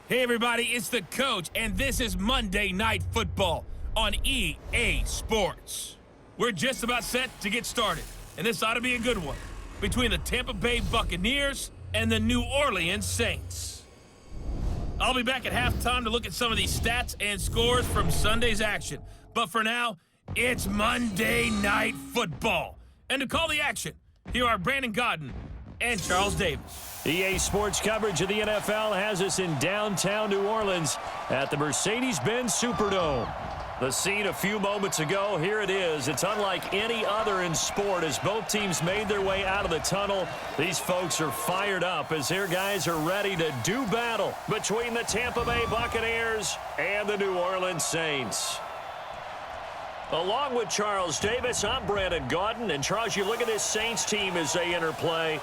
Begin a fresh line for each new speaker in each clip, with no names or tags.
Hey everybody, it's the coach, and this is Monday Night Football on EA Sports. We're just about set to get started, and this ought to be a good one, between the Tampa Bay Buccaneers and the New Orleans Saints. I'll be back at halftime to look at some of these stats and scores from Sunday's action. But for now, it's Monday Night Football. And to call the action, here are Brandon Godden and Charles Davis.
EA Sports coverage of the NFL has us in downtown New Orleans at the Mercedes-Benz Superdome. The scene a few moments ago, here it is. It's unlike any other in sport as both teams made their way out of the tunnel. These folks are fired up as their guys are ready to do battle between the Tampa Bay Buccaneers and the New Orleans Saints. Along with Charles Davis, I'm Brandon Godden. And Charles, you look at this Saints team as they enter play.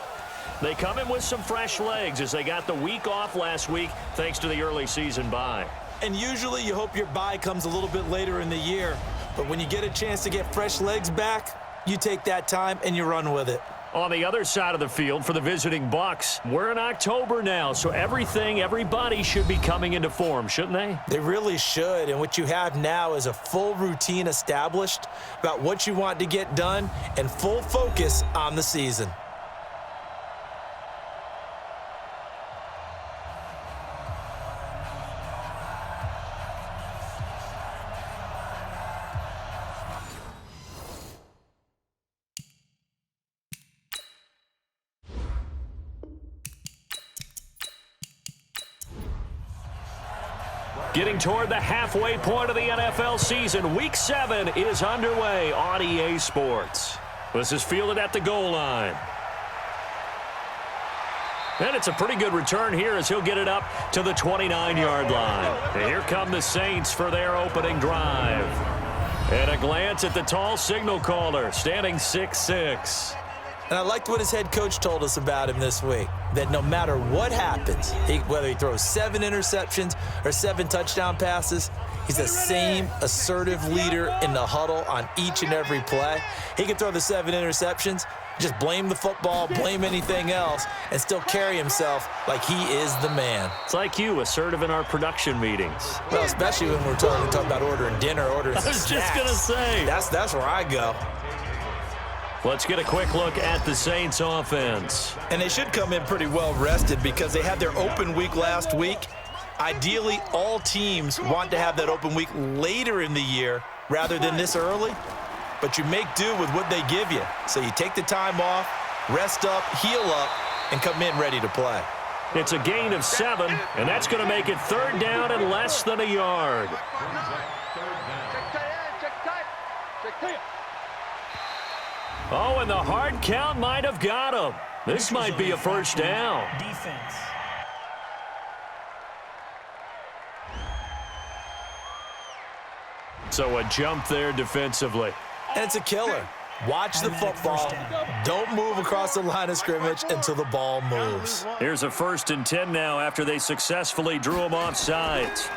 They come in with some fresh legs as they got the week off last week thanks to the early season bye.
And usually you hope your bye comes a little bit later in the year. But when you get a chance to get fresh legs back, you take that time and you run with it.
On the other side of the field for the visiting Bucs, we're in October now, so everybody should be coming into form, shouldn't they?
They really should, and what you have now is a full routine established about what you want to get done and full focus on the season.
Getting toward the halfway point of the NFL season, Week 7 is underway on EA Sports. This is fielded at the goal line. And it's a pretty good return here as he'll get it up to the 29-yard line. And here come the Saints for their opening drive. And a glance at the tall signal caller, standing 6'6".
And I liked what his head coach told us about him this week, that no matter what happens, whether he throws 7 interceptions or 7 touchdown passes, he's the same assertive leader in the huddle on each and every play. He can throw the 7 interceptions, just blame the football, blame anything else, and still carry himself like he is the man.
It's like you, assertive in our production meetings.
Well, especially when we're talking about ordering dinner, ordering
I was
snacks.
just going to say.
That's where I go.
Let's get a quick look at the Saints offense.
And they should come in pretty well rested because they had their open week last week. Ideally, all teams want to have that open week later in the year rather than this early. But you make do with what they give you. So you take the time off, rest up, heal up, and come in ready to play.
It's a gain of 7, and that's going to make it 3rd down and less than a yard. Oh, and the hard count might have got him. This might be a first down.
Defense.
So a jump there defensively.
And it's a killer. Watch the football. Don't move across the line of scrimmage until the ball moves.
Here's a 1st and 10 now after they successfully drew him off sides.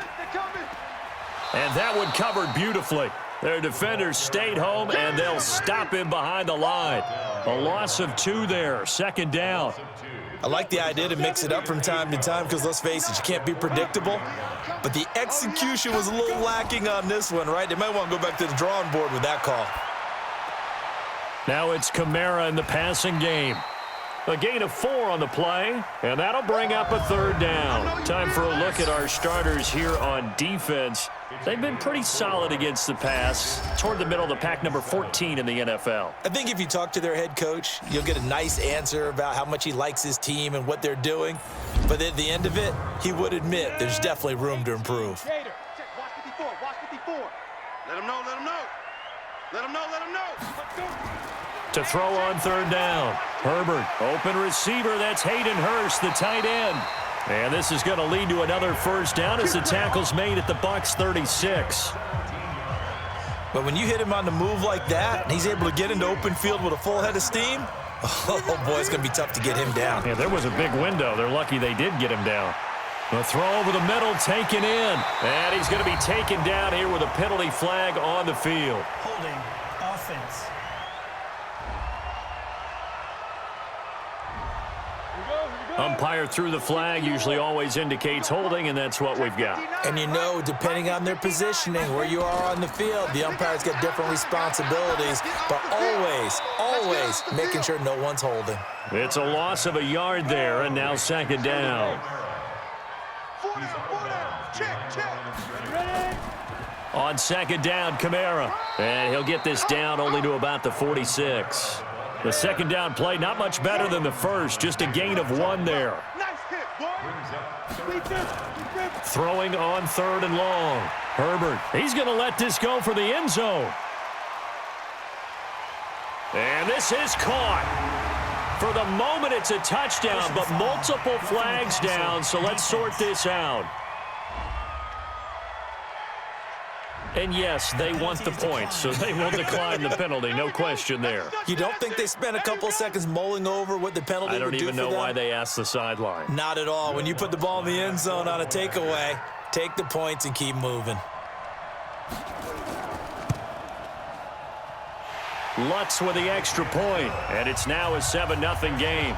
And that one covered beautifully. Their defenders stayed home, and they'll stop him behind the line. A loss of 2 there, 2nd down.
I like the idea to mix it up from time to time because, let's face it, you can't be predictable. But the execution was a little lacking on this one, right? They might want to go back to the drawing board with that call.
Now it's Kamara in the passing game. A gain of 4 on the play, and that'll bring up a 3rd down. Time for a look at our starters here on defense. They've been pretty solid against the pass, toward the middle of the pack, number 14 in the NFL.
I think if you talk to their head coach, you'll get a nice answer about how much he likes his team and what they're doing. But at the end of it, he would admit there's definitely room to improve.
Watch 54, watch 54. Let him know, let him know. Let him know, let him know.
To throw on 3rd down. Herbert, open receiver. That's Hayden Hurst, the tight end. And this is going to lead to another first down as the tackle's made at the Bucs 36.
But when you hit him on the move like that, and he's able to get into open field with a full head of steam, oh boy, it's going to be tough to get him down.
Yeah, there was a big window. They're lucky they did get him down. The throw over the middle, taken in. And he's going to be taken down here with a penalty flag on the field.
Holding offense.
Umpire threw the flag, usually always indicates holding, and that's what we've got.
And you know, depending on their positioning, where you are on the field, the umpires get different responsibilities, but always making sure no one's holding.
It's a loss of a yard there, and now second down. On second down, Kamara. And he'll get this down only to about the 46. The second down play, not much better than the first, just a gain of 1 there. Throwing on third and long. Herbert, he's going to let this go for the end zone. And this is caught. For the moment, it's a touchdown, but multiple flags down, so let's sort this out. And yes, they want the points, so they will decline the penalty, no question there.
You don't think they spent a couple of seconds mulling over what the penalty would do for them?
I don't even know why they asked the sideline.
Not at all. When you put the ball in the end zone on a takeaway, take the points and keep moving.
Lutz with the extra point, and it's now a 7-0 game.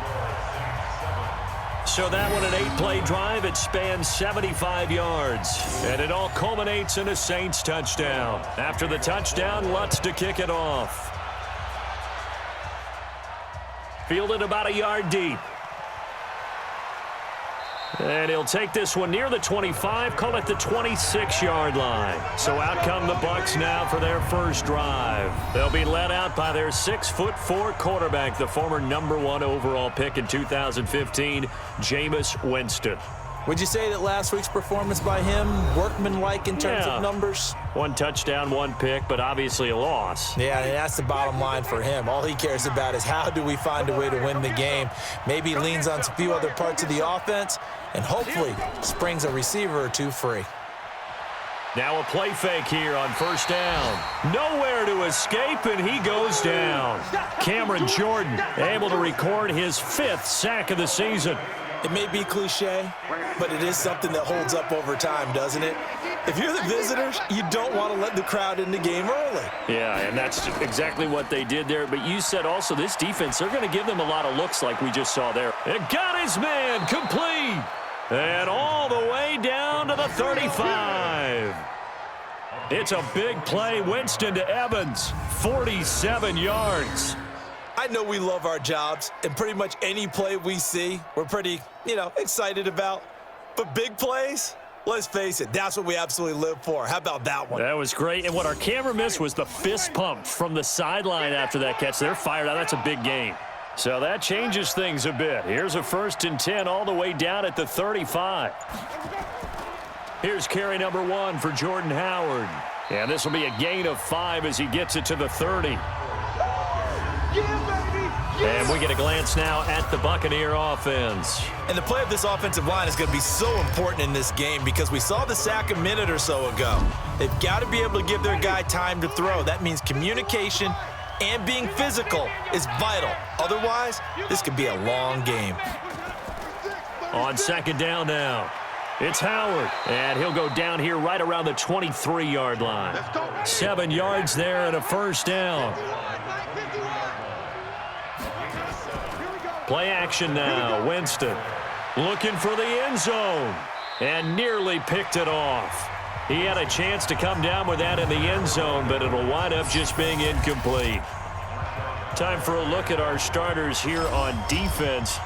So that one, an 8-play drive. It spans 75 yards, and it all culminates in a Saints touchdown. After the touchdown, Lutz to kick it off. Fielded about a yard deep. And he'll take this one near the 25, call it the 26-yard line. So out come the Bucs now for their first drive. They'll be led out by their 6'4" quarterback, the former #1 overall pick in 2015, Jameis Winston.
Would you say that last week's performance by him, workmanlike in terms of numbers?
1 touchdown, 1 pick, but obviously a loss.
Yeah, and that's the bottom line for him. All he cares about is how do we find a way to win the game. Maybe he leans on a few other parts of the offense and hopefully springs a receiver or 2 free.
Now a play fake here on first down. Nowhere to escape, and he goes down. Cameron Jordan able to record his 5th sack of the season.
It may be cliche, but it is something that holds up over time, doesn't it? If you're the visitors, you don't want to let the crowd in the game early.
Yeah, and that's exactly what they did there. But you said also this defense, they're going to give them a lot of looks like we just saw there. It got his man complete. And all the way down to the 35. It's a big play. Winston to Evans, 47 yards.
I know we love our jobs, and pretty much any play we see, we're pretty, excited about. But big plays, let's face it, that's what we absolutely live for. How about that one?
That was great. And what our camera missed was the fist pump from the sideline after that catch. They're fired out. That's a big game. So that changes things a bit. Here's a 1st and 10 all the way down at the 35. Here's carry number 1 for Jordan Howard. And this will be a gain of 5 as he gets it to the 30. And we get a glance now at the Buccaneer offense.
And the play of this offensive line is going to be so important in this game because we saw the sack a minute or so ago. They've got to be able to give their guy time to throw. That means communication and being physical is vital. Otherwise, this could be a long game.
On second down now, it's Howard, and he'll go down here right around the 23-yard line. 7 yards there and a first down. Play action now. Winston looking for the end zone and nearly picked it off. He had a chance to come down with that in the end zone, but it'll wind up just being incomplete. Time for a look at our starters here on defense.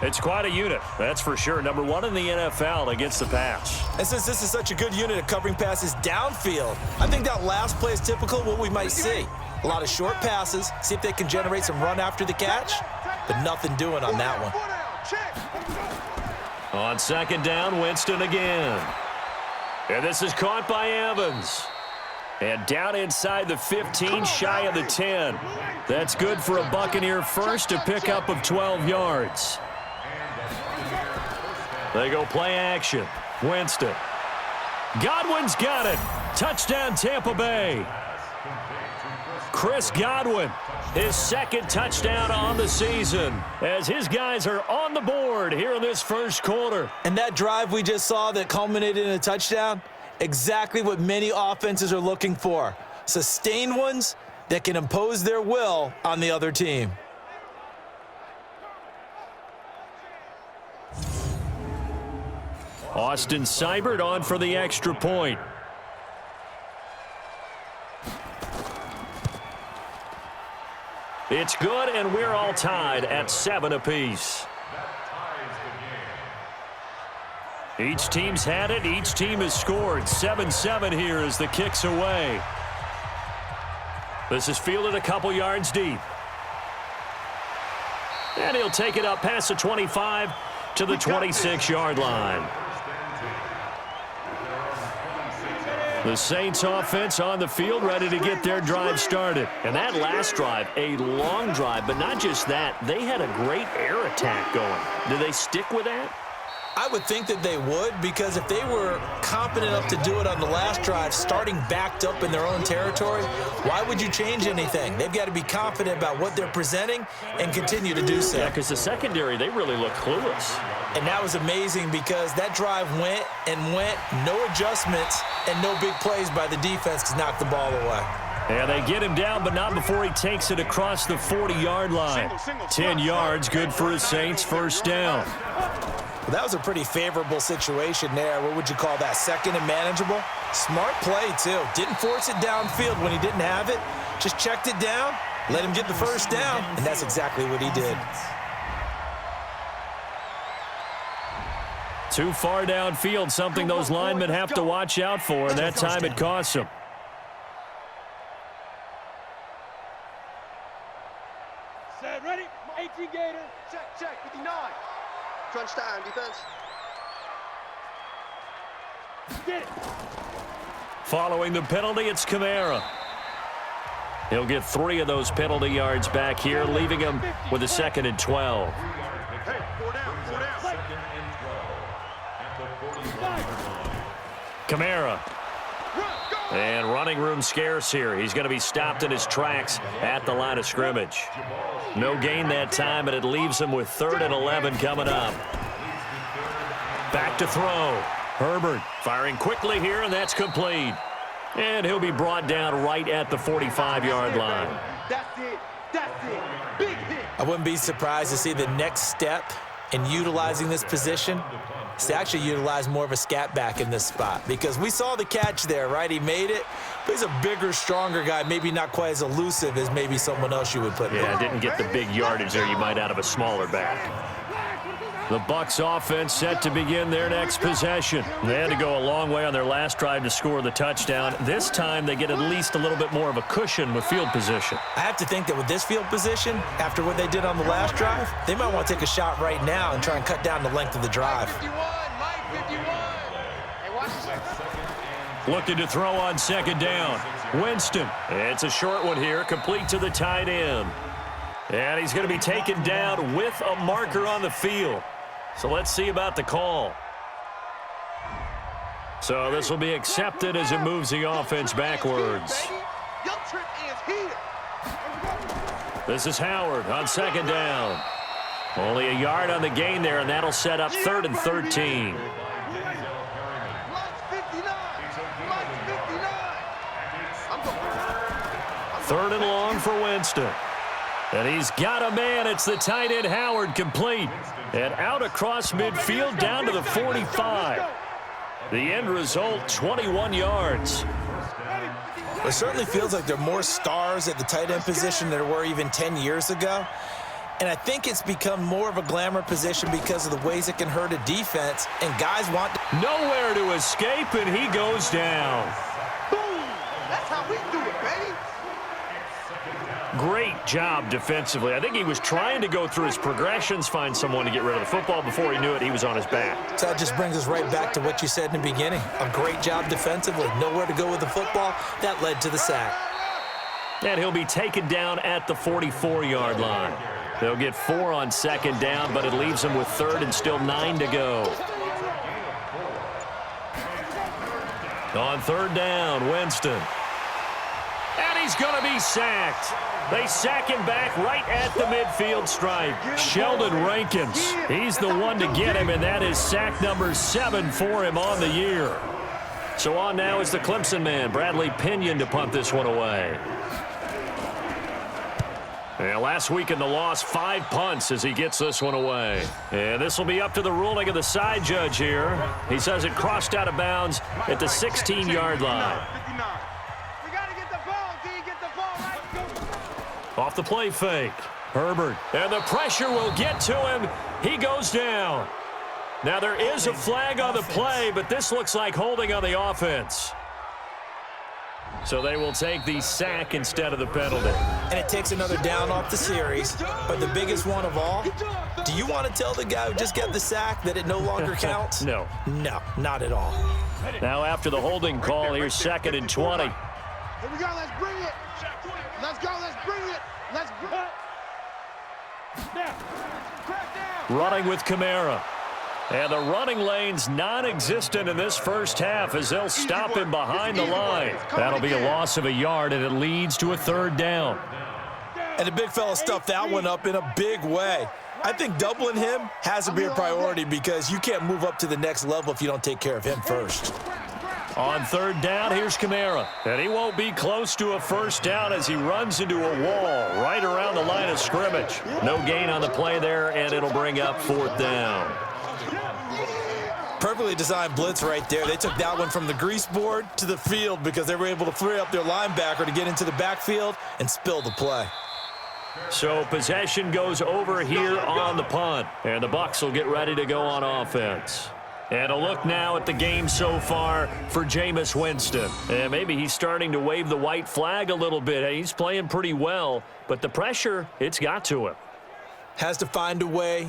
It's quite a unit, that's for sure. #1 in the NFL against the pass.
And since this is such a good unit at covering passes downfield, I think that last play is typical of what we might see. A lot of short passes, see if they can generate some run after the catch, but nothing doing on that one.
On second down, Winston again. And this is caught by Evans. And down inside the 15, shy of the 10. That's good for a Buccaneer first, to pick up of 12 yards. They go play action. Winston. Godwin's got it. Touchdown, Tampa Bay. Chris Godwin, his 2nd touchdown on the season, as his guys are on the board here in this first quarter.
And that drive we just saw that culminated in a touchdown, exactly what many offenses are looking for. Sustained ones that can impose their will on the other team.
Austin Seibert on for the extra point. It's good, and we're all tied at 7 apiece. Each team's had it. Each team has scored. 7-7 here as the kick's away. This is fielded a couple yards deep. And he'll take it up past the 25 to the 26-yard line. The Saints offense on the field ready to get their drive started. And that last drive, a long drive, but not just that. They had a great air attack going. Do they stick with that?
I would think that they would, because if they were competent enough to do it on the last drive, starting backed up in their own territory, why would you change anything? They've got to be confident about what they're presenting and continue to do so.
Yeah, because the secondary, they really look clueless.
And that was amazing because that drive went and went, no adjustments and no big plays by the defense to knock the ball away.
And they get him down, but not before he takes it across the 40-yard line. 10 yards, good for his Saints, first down.
Well, that was a pretty favorable situation there. What would you call that? Second and manageable? Smart play, too. Didn't force it downfield when he didn't have it. Just checked it down, let him get the first down, and that's exactly what he did.
Too far downfield, something those linemen have to watch out for, and that time it costs them.
Set, ready? 18 Gator. Check, 59. Crunch time, defense. Get it.
Following the penalty, it's Kamara. He'll get 3 of those penalty yards back here, leaving him with a 2nd and 12.
Hey, 4 down.
Kamara. And running room scarce here. He's going to be stopped in his tracks at the line of scrimmage. No gain that time, and it leaves him with 3rd and 11 coming up. Back to throw. Herbert firing quickly here, and that's complete. And he'll be brought down right at the 45-yard line.
That's it. Big hit.
I wouldn't be surprised to see the next step in utilizing this position is to actually utilize more of a scat back in this spot, because we saw the catch there, right? He made it, but he's a bigger, stronger guy, maybe not quite as elusive as maybe someone else you would put there.
Yeah, didn't get the big yardage there you might out of a smaller back. The Bucs offense set to begin their next possession. They had to go a long way on their last drive to score the touchdown. This time they get at least a little bit more of a cushion with field position.
I have to think that with this field position, after what they did on the last drive, they might want to take a shot right now and try and cut down the length of the drive.
Mike 51. Hey, watch this.
Looking to throw on 2nd down. Winston. It's a short one here, complete to the tight end. And he's going to be taken down with a marker on the field. So let's see about the call. So this will be accepted as it moves the offense backwards.
Your trip is here.
This is Howard on 2nd down. Only a yard on the gain there, and that'll set up 3rd and 13.
Mike 59. I'm going.
3rd and long for Winston. And he's got a man. It's the tight end Howard, complete. And out across midfield down to the 45. The end result, 21 yards.
It certainly feels like there are more stars at the tight end position than there were even 10 years ago. And I think it's become more of a glamour position because of the ways it can hurt a defense. And guys want
nowhere to escape, and he goes down.
Boom. That's how we do it, baby.
Great job defensively. I think he was trying to go through his progressions, find someone to get rid of the football. Before he knew it, he was on his back.
So that just brings us right back to what you said in the beginning. A great job defensively. Nowhere to go with the football. That led to the sack.
And he'll be taken down at the 44-yard line. They'll get 4 on 2nd down, but it leaves them with 3rd and still 9 to go. On 3rd down, Winston. And he's going to be sacked. They sack him back right at the midfield stripe. Sheldon Rankins, he's the one to get him, and that is sack number 7 for him on the year. So on now is the Clemson man, Bradley Pinion, to punt this one away. And last week in the loss, 5 punts as he gets this one away. And this will be up to the ruling of the side judge here. He says it crossed out of bounds at the 16-yard line. Off the play fake. Herbert. And the pressure will get to him. He goes down. Now there is a flag on the play, but this looks like holding on the offense. So they will take the sack instead of the penalty.
And it takes another down off the series. But the biggest one of all, do you want to tell the guy who just got the sack that it no longer counts?
No.
No, not at all.
Now after the holding call, here's 2nd and 20.
Here we go, let's bring it. Let's go, let's bring it. Let's bring it.
Running with Kamara. And the running lane's non-existent in this first half as they'll stop him behind the line. That'll be a loss of a yard, and it leads to a 3rd down.
And the big fella stuffed that one up in a big way. I think doubling him has to be a priority because you can't move up to the next level if you don't take care of him first.
On 3rd down, here's Kamara. And he won't be close to a 1st down as he runs into a wall right around the line of scrimmage. No gain on the play there, and it'll bring up 4th down.
Perfectly designed blitz right there. They took that one from the grease board to the field because they were able to free up their linebacker to get into the backfield and spill the play.
So possession goes over here on the punt, and the Bucs will get ready to go on offense. And a look now at the game so far for Jameis Winston. And maybe he's starting to wave the white flag a little bit. He's playing pretty well, but the pressure, it's got to him.
Has to find a way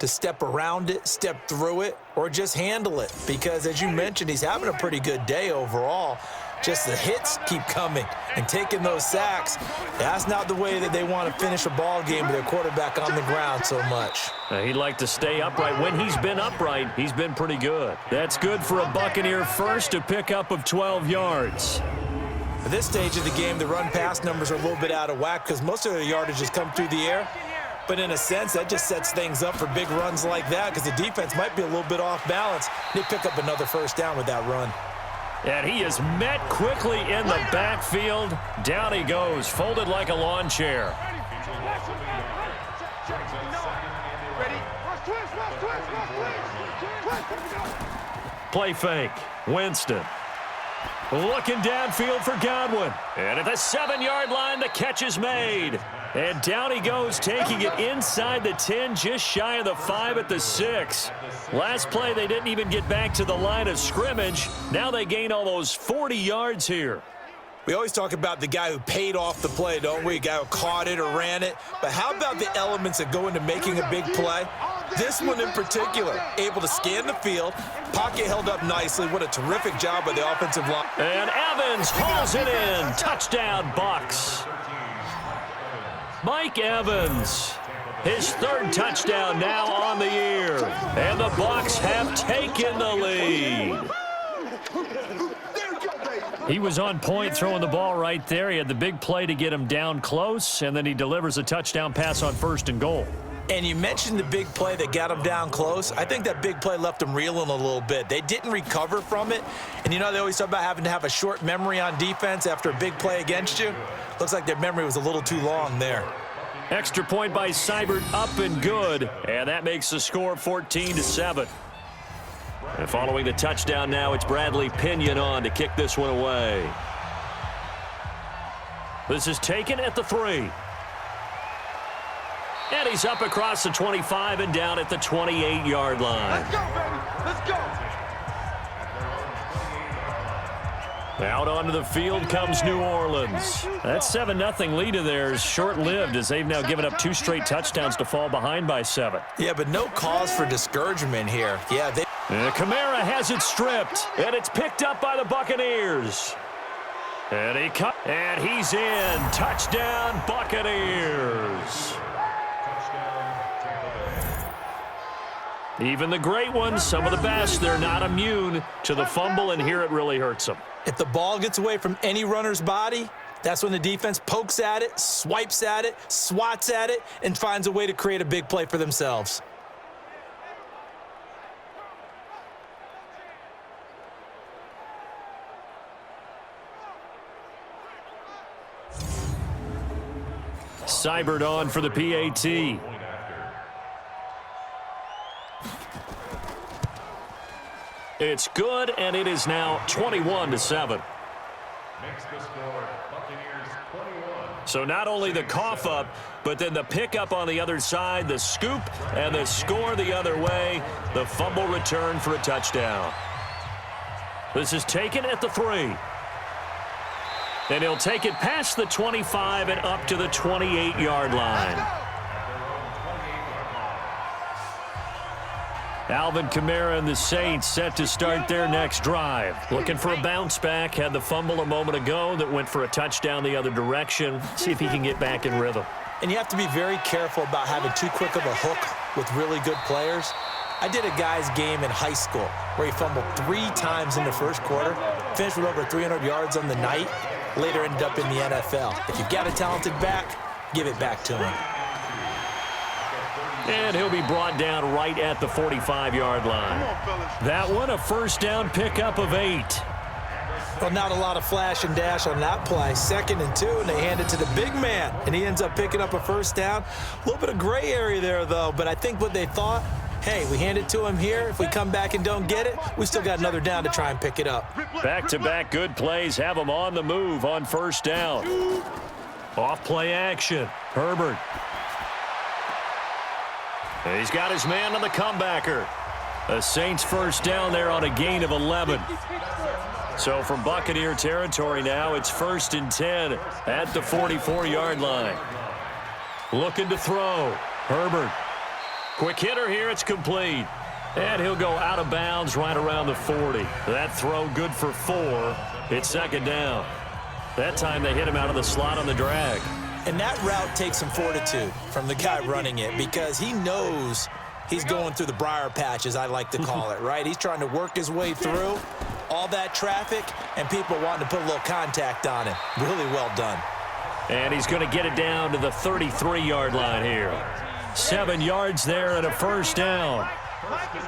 to step around it, step through it, or just handle it. Because as you mentioned, he's having a pretty good day overall. Just the hits keep coming and taking those sacks. That's not the way that they want to finish a ball game with their quarterback on the ground so much.
He'd like to stay upright. When he's been upright, he's been pretty good. That's good for a Buccaneer first, a pickup of 12 yards.
At this stage of the game, the run-pass numbers are a little bit out of whack because most of their yardage has come through the air. But in a sense, that just sets things up for big runs like that because the defense might be a little bit off balance. They pick up another 1st down with that run.
And he is met quickly in the backfield. Down he goes, folded like a lawn chair. Play fake. Winston. Looking downfield for Godwin. And at the 7-yard line, the catch is made. And down he goes, taking it inside the 10, just shy of the 5 at the 6. Last play, they didn't even get back to the line of scrimmage. Now they gain almost 40 yards here.
We always talk about the guy who paid off the play, don't we? A guy who caught it or ran it. But how about the elements that go into making a big play? This one in particular, able to scan the field, pocket held up nicely. What a terrific job by the offensive line.
And Evans hauls it in. Touchdown, Bucs. Mike Evans, his 3rd touchdown now on the year. And the Bucs have taken the lead. He was on point throwing the ball right there. He had the big play to get him down close, and then he delivers a touchdown pass on 1st and goal.
And you mentioned the big play that got him down close. I think that big play left him reeling a little bit. They didn't recover from it. And, they always talk about having to have a short memory on defense after a big play against you. Looks like their memory was a little too long there.
Extra point by Seibert, up and good. And that makes the score 14-7. And following the touchdown now, it's Bradley Pinion on to kick this one away. This is taken at the 3. And he's up across the 25 and down at the 28-yard line.
Let's go, baby. Let's go.
Out onto the field comes New Orleans. That 7-0 lead of theirs short-lived as they've now given up 2 straight touchdowns to fall behind by 7.
Yeah, but no cause for discouragement here. Yeah,
And Kamara has it stripped, and it's picked up by the Buccaneers. And he's in. Touchdown, Buccaneers. Even the great ones, some of the best, they're not immune to the fumble, and here it really hurts them.
If the ball gets away from any runner's body, that's when the defense pokes at it, swipes at it, swats at it, and finds a way to create a big play for themselves.
Seibert on for the PAT. It's good, and it is now 21-7. So not only the cough up, but then the pickup on the other side, the scoop, and the score the other way. The fumble return for a touchdown. This is taken at the 3. And he'll take it past the 25 and up to the 28-yard line. Alvin Kamara and the Saints set to start their next drive. Looking for a bounce back. Had the fumble a moment ago that went for a touchdown the other direction. See if he can get back in rhythm.
And you have to be very careful about having too quick of a hook with really good players. I did a guy's game in high school where he fumbled 3 times in the first quarter, finished with over 300 yards on the night, later ended up in the NFL. If you've got a talented back, give it back to him.
And he'll be brought down right at the 45-yard line. That one, a first down pickup of 8.
Well, not a lot of flash and dash on that play. 2nd and 2, and they hand it to the big man, and he ends up picking up a first down. A little bit of gray area there, though, but I think what they thought, hey, we hand it to him here. If we come back and don't get it, we still got another down to try and pick it up.
Back-to-back good plays have them on the move on first down. Off play action. Herbert. He's got his man on the comebacker. The Saints first down there on a gain of 11. So from Buccaneer territory now, it's 1st and 10 at the 44-yard line. Looking to throw. Herbert. Quick hitter here, it's complete. And he'll go out of bounds right around the 40. That throw good for 4. It's 2nd down. That time they hit him out of the slot on the drag.
And that route takes some fortitude from the guy running it because he knows he's going through the briar patch, as I like to call it, right? He's trying to work his way through all that traffic and people wanting to put a little contact on him. Really well done.
And he's going to get it down to the 33-yard line here. 7 yards there and a first down.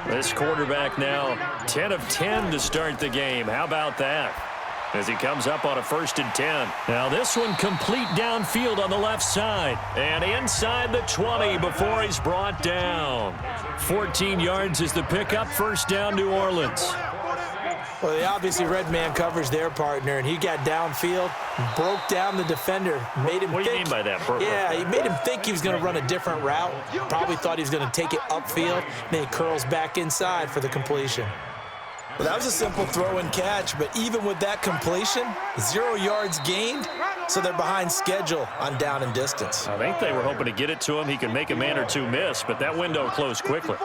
This quarterback now 10 of 10 to start the game. How about that? As he comes up on a 1st and 10. Now this one complete downfield on the left side. And inside the 20 before he's brought down. 14 yards is the pickup. First down, New Orleans.
Well, they obviously red man covers their partner, and he got downfield, broke down the defender, made him
What do you mean by that?
Yeah, he made him think he was going to run a different route. Probably thought he was going to take it upfield, and then he curls back inside for the completion. Well, that was a simple throw and catch, but even with that completion, 0 yards gained, so they're behind schedule on down and distance.
I think they were hoping to get it to him. He could make a man or two miss, but that window closed quickly.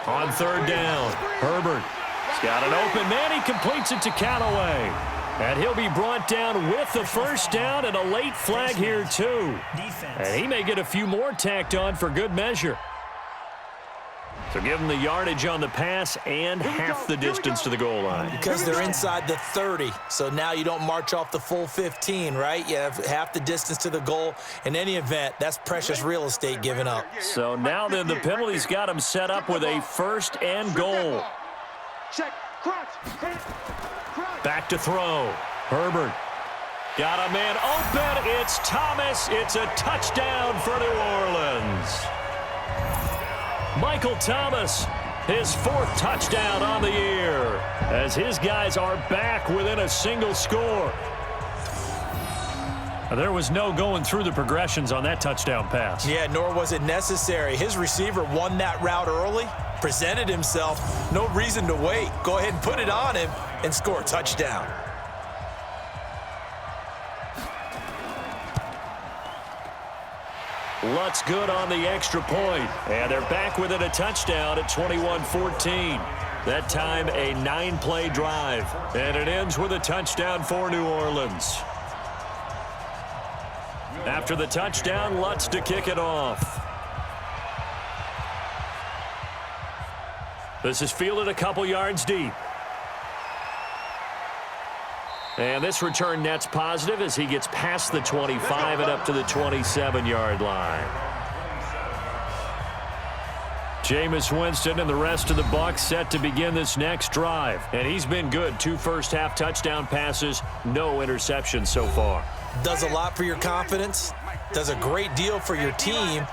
On 3rd down, Herbert. He's got an open man. He completes it to Callaway. And he'll be brought down with the first down and a late flag here, too. And he may get a few more tacked on for good measure. So give them the yardage on the pass and half the distance to the goal line.
Because they're inside the 30, so now you don't march off the full 15, right? You have half the distance to the goal. In any event, that's precious real estate given up.
So now then the penalty's got him set up with a 1st and goal. Back to throw. Herbert. Got a man open. It's Thomas. It's a touchdown for New Orleans. Michael Thomas, his 4th touchdown on the year, as his guys are back within a single score. There was no going through the progressions on that touchdown pass.
Yeah, nor was it necessary. His receiver won that route early, presented himself, no reason to wait. Go ahead and put it on him and score a touchdown.
Lutz good on the extra point, and they're back within a touchdown at 21-14. That time a 9-play drive, and it ends with a touchdown for New Orleans. After the touchdown, Lutz to kick it off. This is fielded a couple yards deep. And this return net's positive as he gets past the 25 and up to the 27-yard line. Jameis Winston and the rest of the Bucs set to begin this next drive. And he's been good. 2 first-half touchdown passes, no interceptions so far.
does a lot for your confidence, does a great deal for your team,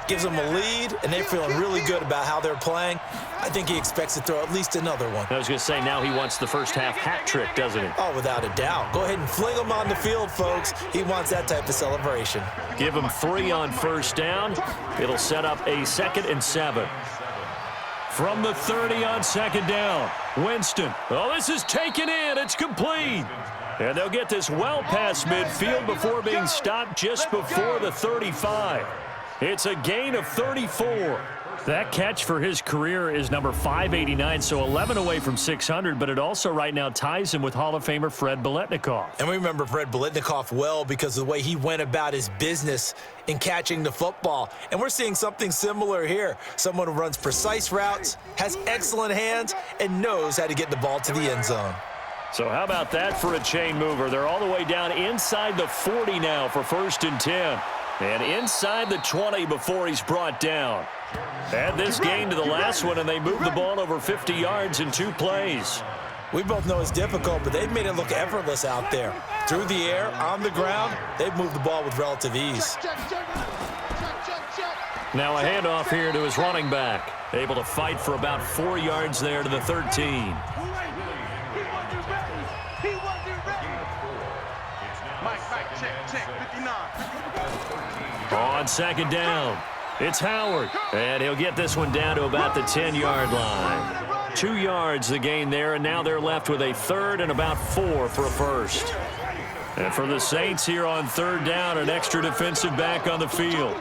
gives them a lead, and they're feeling really good about how they're playing. I think he expects to throw at least another one.
I was going to say, now he wants the first half hat trick, doesn't he?
Oh, without a doubt. Go ahead and fling him on the field, folks. He wants that type of celebration.
Give him 3 on first down. It'll set up a 2nd and 7. From the 30 on 2nd down, Winston. Oh, this is taken in. It's complete. And they'll get this well past midfield before being stopped just before the 35. It's a gain of 34. That catch for his career is number 589, so 11 away from 600, but it also right now ties him with Hall of Famer Fred Biletnikoff.
And we remember Fred Biletnikoff well because of the way he went about his business in catching the football. And we're seeing something similar here. Someone who runs precise routes, has excellent hands, and knows how to get the ball to the end zone.
So how about that for a chain mover? They're all the way down inside the 40 now for 1st and 10. And inside the 20 before he's brought down. Add this gain to the last one, and they move the ball over 50 yards in 2 plays.
We both know it's difficult, but they've made it look effortless out there. Through the air, on the ground, they've moved the ball with relative ease.
Now a handoff here to his running back. Able to fight for about 4 yards there to the 13. On 2nd down, it's Howard. And he'll get this one down to about the 10-yard line. 2 yards the gain there, and now they're left with a 3rd and about 4 for a first. And for the Saints here on 3rd down, an extra defensive back on the field.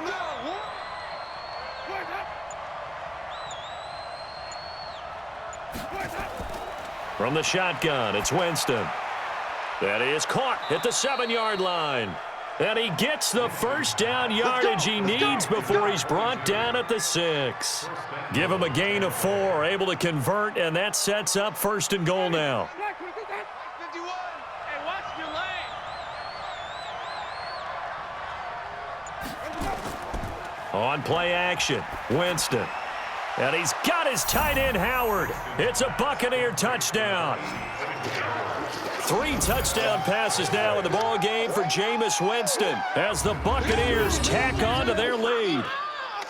From the shotgun, it's Winston. That is caught at the 7-yard line. And he gets the first down yardage he needs before he's brought down at the 6. Give him a gain of 4, able to convert, and that sets up 1st and goal now. On play action, Winston. And he's got his tight end, Howard. It's a Buccaneer touchdown. 3 touchdown passes now in the ball game for Jameis Winston as the Buccaneers tack on to their lead.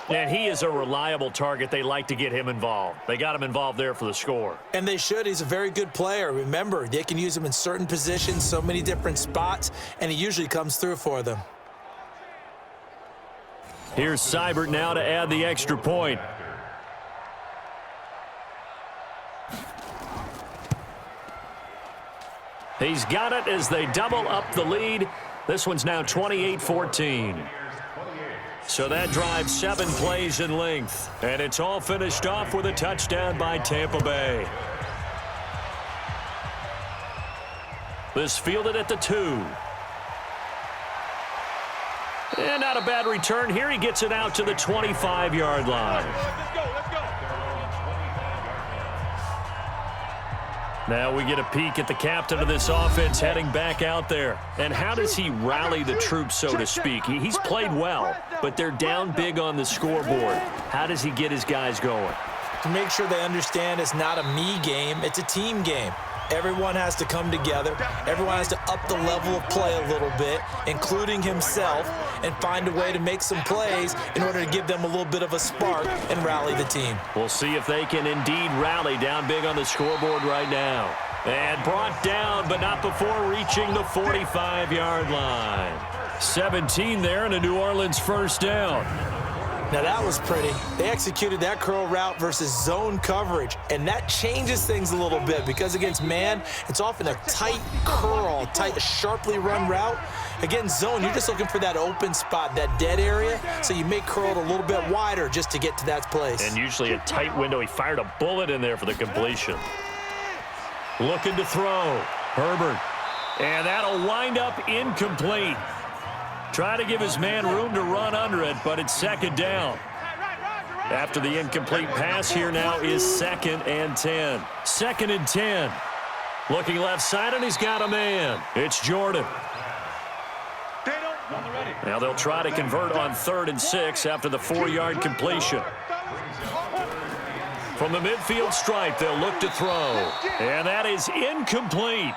And he is a reliable target. They like to get him involved. They got him involved there for the score.
And they should. He's a very good player. Remember, they can use him in certain positions, so many different spots, and he usually comes through for them.
Here's Seibert now to add the extra point. He's got it as they double up the lead. This one's now 28-14. So that drives 7 plays in length. And it's all finished off with a touchdown by Tampa Bay. This fielded at the 2. And not a bad return here. He gets it out to the 25-yard line. Now we get a peek at the captain of this offense heading back out there. And how does he rally the troops, so to speak? He's played well, but they're down big on the scoreboard. How does he get his guys going?
To make sure they understand it's not a me game, it's a team game. Everyone has to come together. Everyone has to up the level of play a little bit, including himself, and find a way to make some plays in order to give them a little bit of a spark and rally the team.
We'll see if they can indeed rally down big on the scoreboard right now. And brought down, but not before reaching the 45-yard line. 17 there and a New Orleans first down.
Now that was pretty. They executed that curl route versus zone coverage, and that changes things a little bit because against man, it's often a tight curl, tight, sharply run route. Against zone, you're just looking for that open spot, that dead area, so you may curl it a little bit wider just to get to that place.
And usually a tight window. He fired a bullet in there for the completion. Looking to throw. Herbert. And that'll wind up incomplete. Try to give his man room to run under it, but it's 2nd down. After the incomplete pass, here now is 2nd and 10. 2nd and 10. Looking left side, and he's got a man. It's Jordan. Now they'll try to convert on 3rd and 6 after the 4-yard completion. From the midfield stripe, they'll look to throw. And that is incomplete.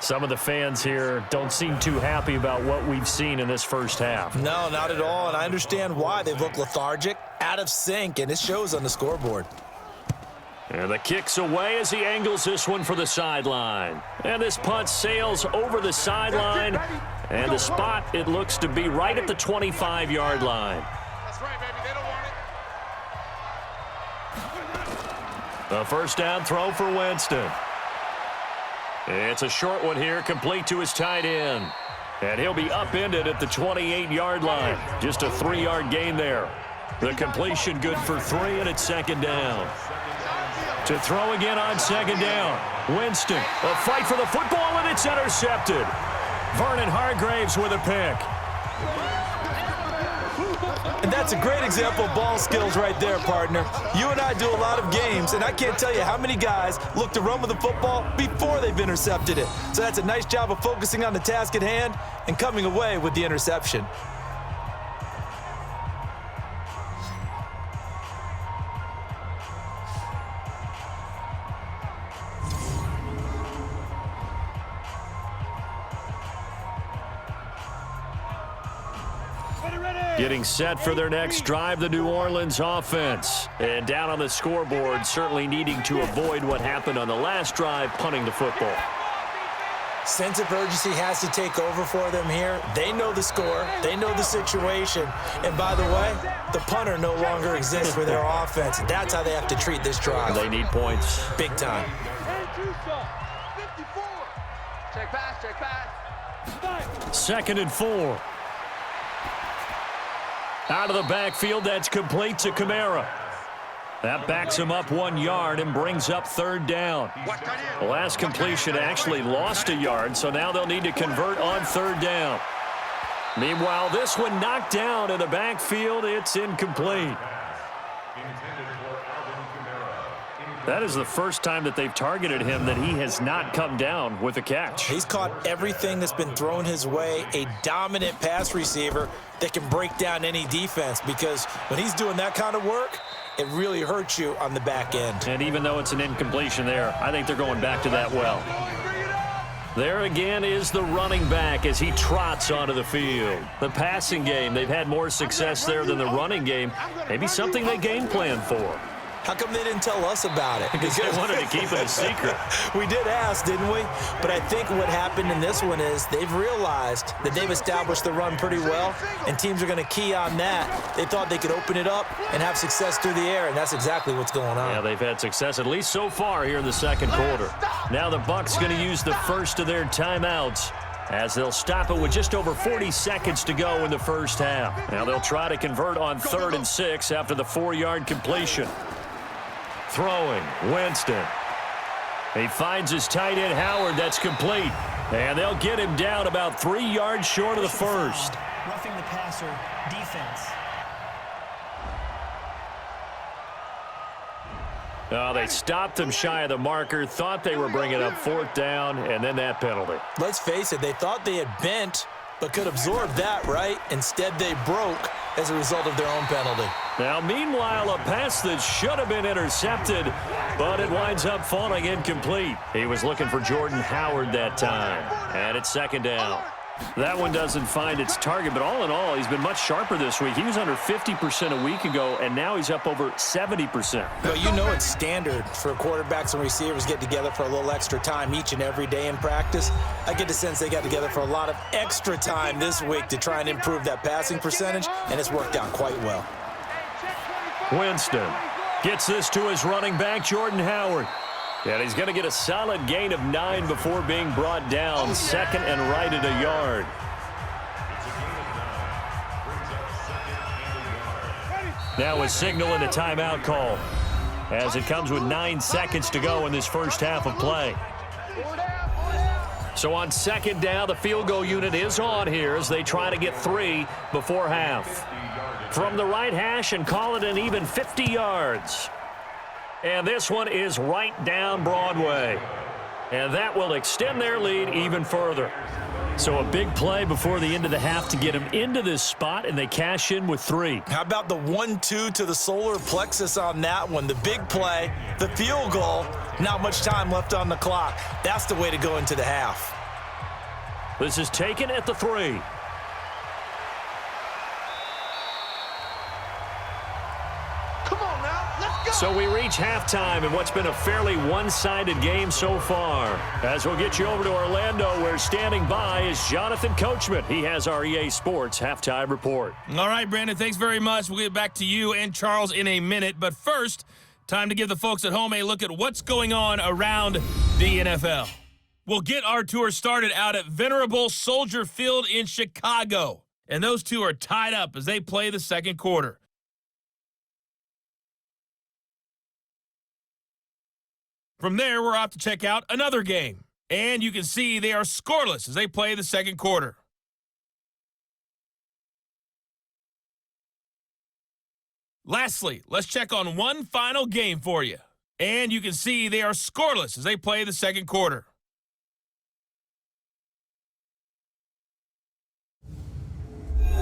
Some of the fans here don't seem too happy about what we've seen in this first half.
No, not at all, and I understand why. They look lethargic, out of sync, and it shows on the scoreboard.
And the kick's away as he angles this one for the sideline. And this punt sails over the sideline, and the spot, it looks to be right at the 25-yard line.
That's right, baby. They don't want it.
The first down throw for Winston. It's a short one here, complete to his tight end. And he'll be upended at the 28-yard line. Just a 3-yard gain there. The completion good for 3, and it's second down. To throw again on second down. Winston, a fight for the football, and it's intercepted. Vernon Hargraves with a pick.
And that's a great example of ball skills right there, partner. You and I do a lot of games, and I can't tell you how many guys look to run with the football before they've intercepted it. So that's a nice job of focusing on the task at hand and coming away with the interception.
Getting set for their next drive, the New Orleans offense. And down on the scoreboard, certainly needing to avoid what happened on the last drive, punting the football.
Sense of urgency has to take over for them here. They know the score. They know the situation. And by the way, the punter no longer exists for their offense. That's how they have to treat this drive.
They need points.
Big time.
Check pass, check pass.
2nd and 4. Out of the backfield, that's complete to Kamara. That backs him up 1 yard and brings up 3rd down. The last completion actually lost a yard, so now they'll need to convert on 3rd down. Meanwhile, this one knocked down in the backfield. It's incomplete. That is the first time that they've targeted him that he has not come down with a catch.
He's caught everything that's been thrown his way, a dominant pass receiver that can break down any defense, because when he's doing that kind of work, it really hurts you on the back end.
And even though it's an incompletion there, I think they're going back to that well. There again is the running back as he trots onto the field. The passing game, they've had more success there than the running game. Maybe something they game plan for.
How come they didn't tell us about it?
Because they wanted to keep it a secret.
We did ask, didn't we? But I think what happened in this one is they've realized that they've established the run pretty well, and teams are going to key on that. They thought they could open it up and have success through the air, and that's exactly what's going on.
Yeah, they've had success, at least so far here in the second quarter. Now the Bucs going to use the first of their timeouts, as they'll stop it with just over 40 seconds to go in the first half. Now they'll try to convert on 3rd and 6 after the 4-yard completion. Throwing, Winston. He finds his tight end, Howard. That's complete. And they'll get him down about 3 yards short of the first.
Roughing the passer, defense.
Oh, they stopped him shy of the marker, thought they were bringing up 4th down, and then that penalty.
Let's face it, they thought they had bent, but could absorb that, right? Instead, they broke as a result of their own penalty.
Now, meanwhile, a pass that should have been intercepted, but it winds up falling incomplete. He was looking for Jordan Howard that time, and it's 2nd down. That one doesn't find its target, but all in all, he's been much sharper this week. He was under 50% a week ago, and now he's up over 70%.
But you know it's standard for quarterbacks and receivers get together for a little extra time each and every day in practice. I get the sense they got together for a lot of extra time this week to try and improve that passing percentage, and it's worked out quite well.
Winston gets this to his running back, Jordan Howard. And he's going to get a solid gain of 9 before being brought down, 2nd and right at a yard. Now a signal and a timeout call, as it comes with 9 seconds to go in this first half of play. So on 2nd down, the field goal unit is on here as they try to get 3 before half. From the right hash and call it an even 50 yards. And this one is right down Broadway. And that will extend their lead even further. So a big play before the end of the half to get them into this spot, and they cash in with 3.
How about the 1-2 to the solar plexus on that one? The big play, the field goal, Not much time left on the clock. That's the way to go into the half.
This is taken at the 3.
Come on now, let's go.
So we reach halftime in what's been a fairly one-sided game so far. As we'll get you over to Orlando, where standing by is Jonathan Coachman. He has our EA Sports halftime report.
All right, Brandon, thanks very much. We'll get back to you and Charles in a minute. But first, time to give the folks at home a look at what's going on around the NFL. We'll get our tour started out at Venerable Soldier Field in Chicago. And those two are tied up as they play the second quarter. From there, we're off to check out another game. And you can see they are scoreless as they play the second quarter. Lastly, let's check on one final game for you. And you can see they are scoreless as they play the second quarter.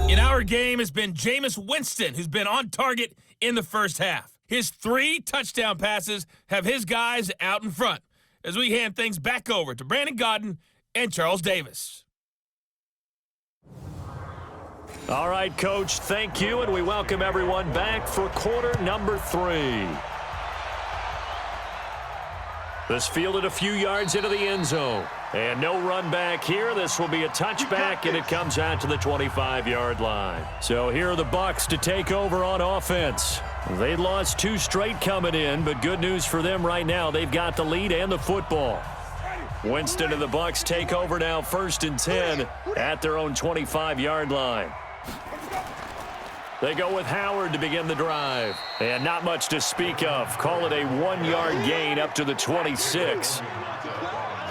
In our game has been Jameis Winston, who's been on target in the first half. His 3 touchdown passes have his guys out in front as we hand things back over to Brandon Godden and Charles Davis.
All right, Coach, thank you, and we welcome everyone back for quarter number 3. This fielded a few yards into the end zone. And no run back here. This will be a touchback, and it comes out to the 25-yard line. So here are the Bucs to take over on offense. They lost 2 straight coming in, but good news for them right now. They've got the lead and the football. Winston and the Bucs take over now, 1st and 10 at their own 25-yard line. They go with Howard to begin the drive. And not much to speak of. Call it a 1-yard gain up to the 26.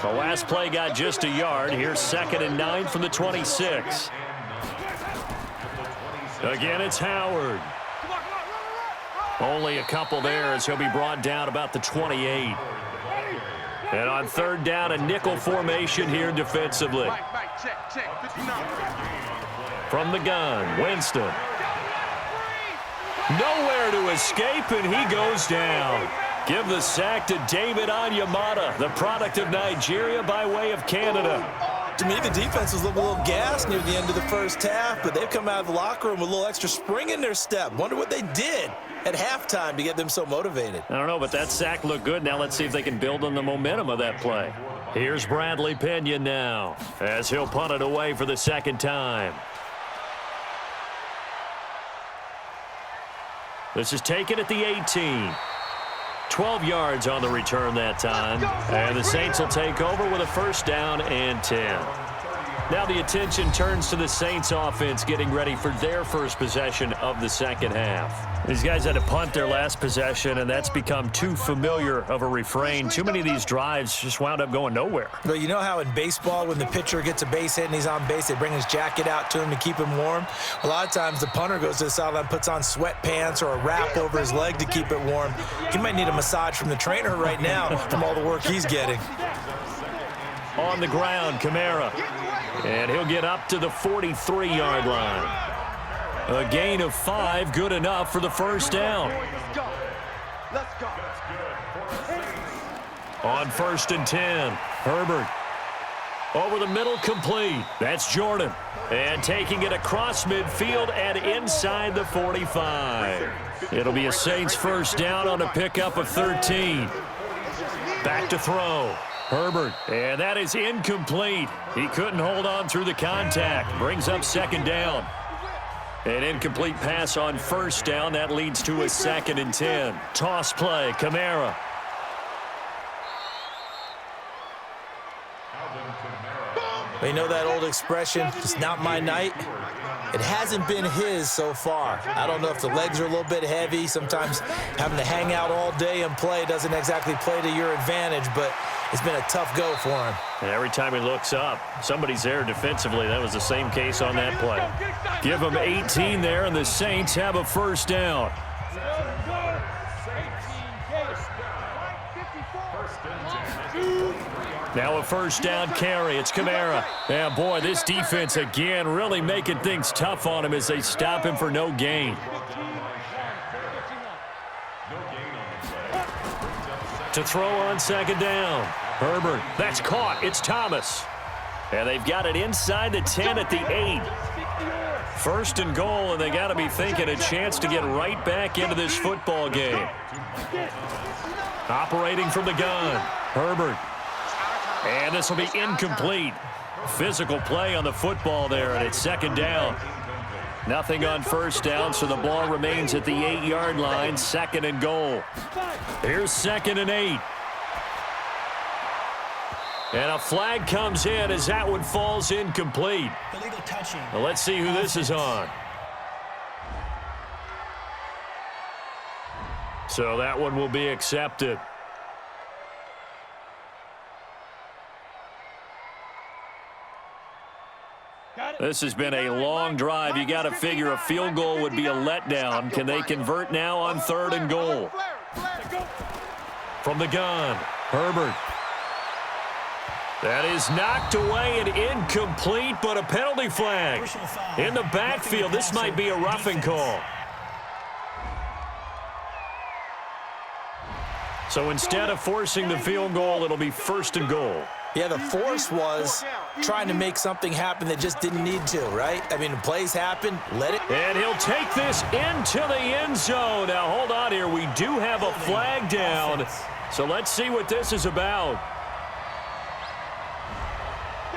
The last play got just a yard. Here's 2nd and 9 from the 26. Again, it's Howard. Only a couple there as he'll be brought down about the 28. And on 3rd down, a nickel formation here defensively. From the gun, Winston. Nowhere to escape, and he goes down. Give the sack to David Onyemata, the product of Nigeria by way of Canada.
To me, the defense was looking a little gassed near the end of the first half, but they've come out of the locker room with a little extra spring in their step. Wonder what they did at halftime to get them so motivated.
I don't know, but that sack looked good. Now let's see if they can build on the momentum of that play. Here's Bradley Pinion now as he'll punt it away for the 2nd time. This is taken at the 18. 12 yards on the return that time. And the Saints will take over with a 1st down and 10. Now the attention turns to the Saints offense getting ready for their first possession of the second half. These guys had to punt their last possession, and that's become too familiar of a refrain. Too many of these drives just wound up going nowhere.
Well, you know how in baseball when the pitcher gets a base hit and he's on base, they bring his jacket out to him to keep him warm? A lot of times the punter goes to the sideline, puts on sweatpants or a wrap over his leg to keep it warm. He might need a massage from the trainer right now from all the work he's getting.
On the ground, Kamara. And he'll get up to the 43-yard line. A gain of 5, good enough for the 1st down.
Let's go.
On 1st and 10, Herbert. Over the middle, complete. That's Jordan. And taking it across midfield and inside the 45. It'll be a Saints 1st down on a pickup of 13. Back to throw. Herbert, and that is incomplete. He couldn't hold on through the contact. Brings up 2nd down. An incomplete pass on 1st down. That leads to a 2nd and 10. Toss play, Kamara.
You know that old expression, it's not my night? It hasn't been his so far. I don't know if the legs are a little bit heavy. Sometimes having to hang out all day and play doesn't exactly play to your advantage, but it's been a tough go for him.
And every time he looks up, somebody's there defensively. That was the same case on that play. Give him 18 there, and the Saints have a 1st down. Now a 1st down carry. It's Kamara. Yeah, boy, this defense again really making things tough on him as they stop him for no gain. to throw on second down. Herbert, that's caught. It's Thomas. And they've got it inside the 10 at the 8. First and goal, and they got to be thinking a chance to get right back into this football game. Operating from the gun, Herbert. And this will be incomplete. Physical play on the football there, and it's second down. Nothing on first down, so the ball remains at the 8-yard line, second and goal. Here's second and 8. And a flag comes in as that one falls incomplete.
Illegal touching.
Well, let's see who this is on. So that one will be accepted. This has been a long drive. You got to figure a field goal would be a letdown. Can they convert now on third and goal? From the gun, Herbert. That is knocked away and incomplete, but a penalty flag. In the backfield, this might be a roughing call. So instead of forcing the field goal, it'll be first and goal.
Yeah, the force was trying to make something happen that just didn't need to, right? I mean, plays happen, let it.
And he'll take this into the end zone. Now, hold on here. We do have a flag down. So let's see what this is about.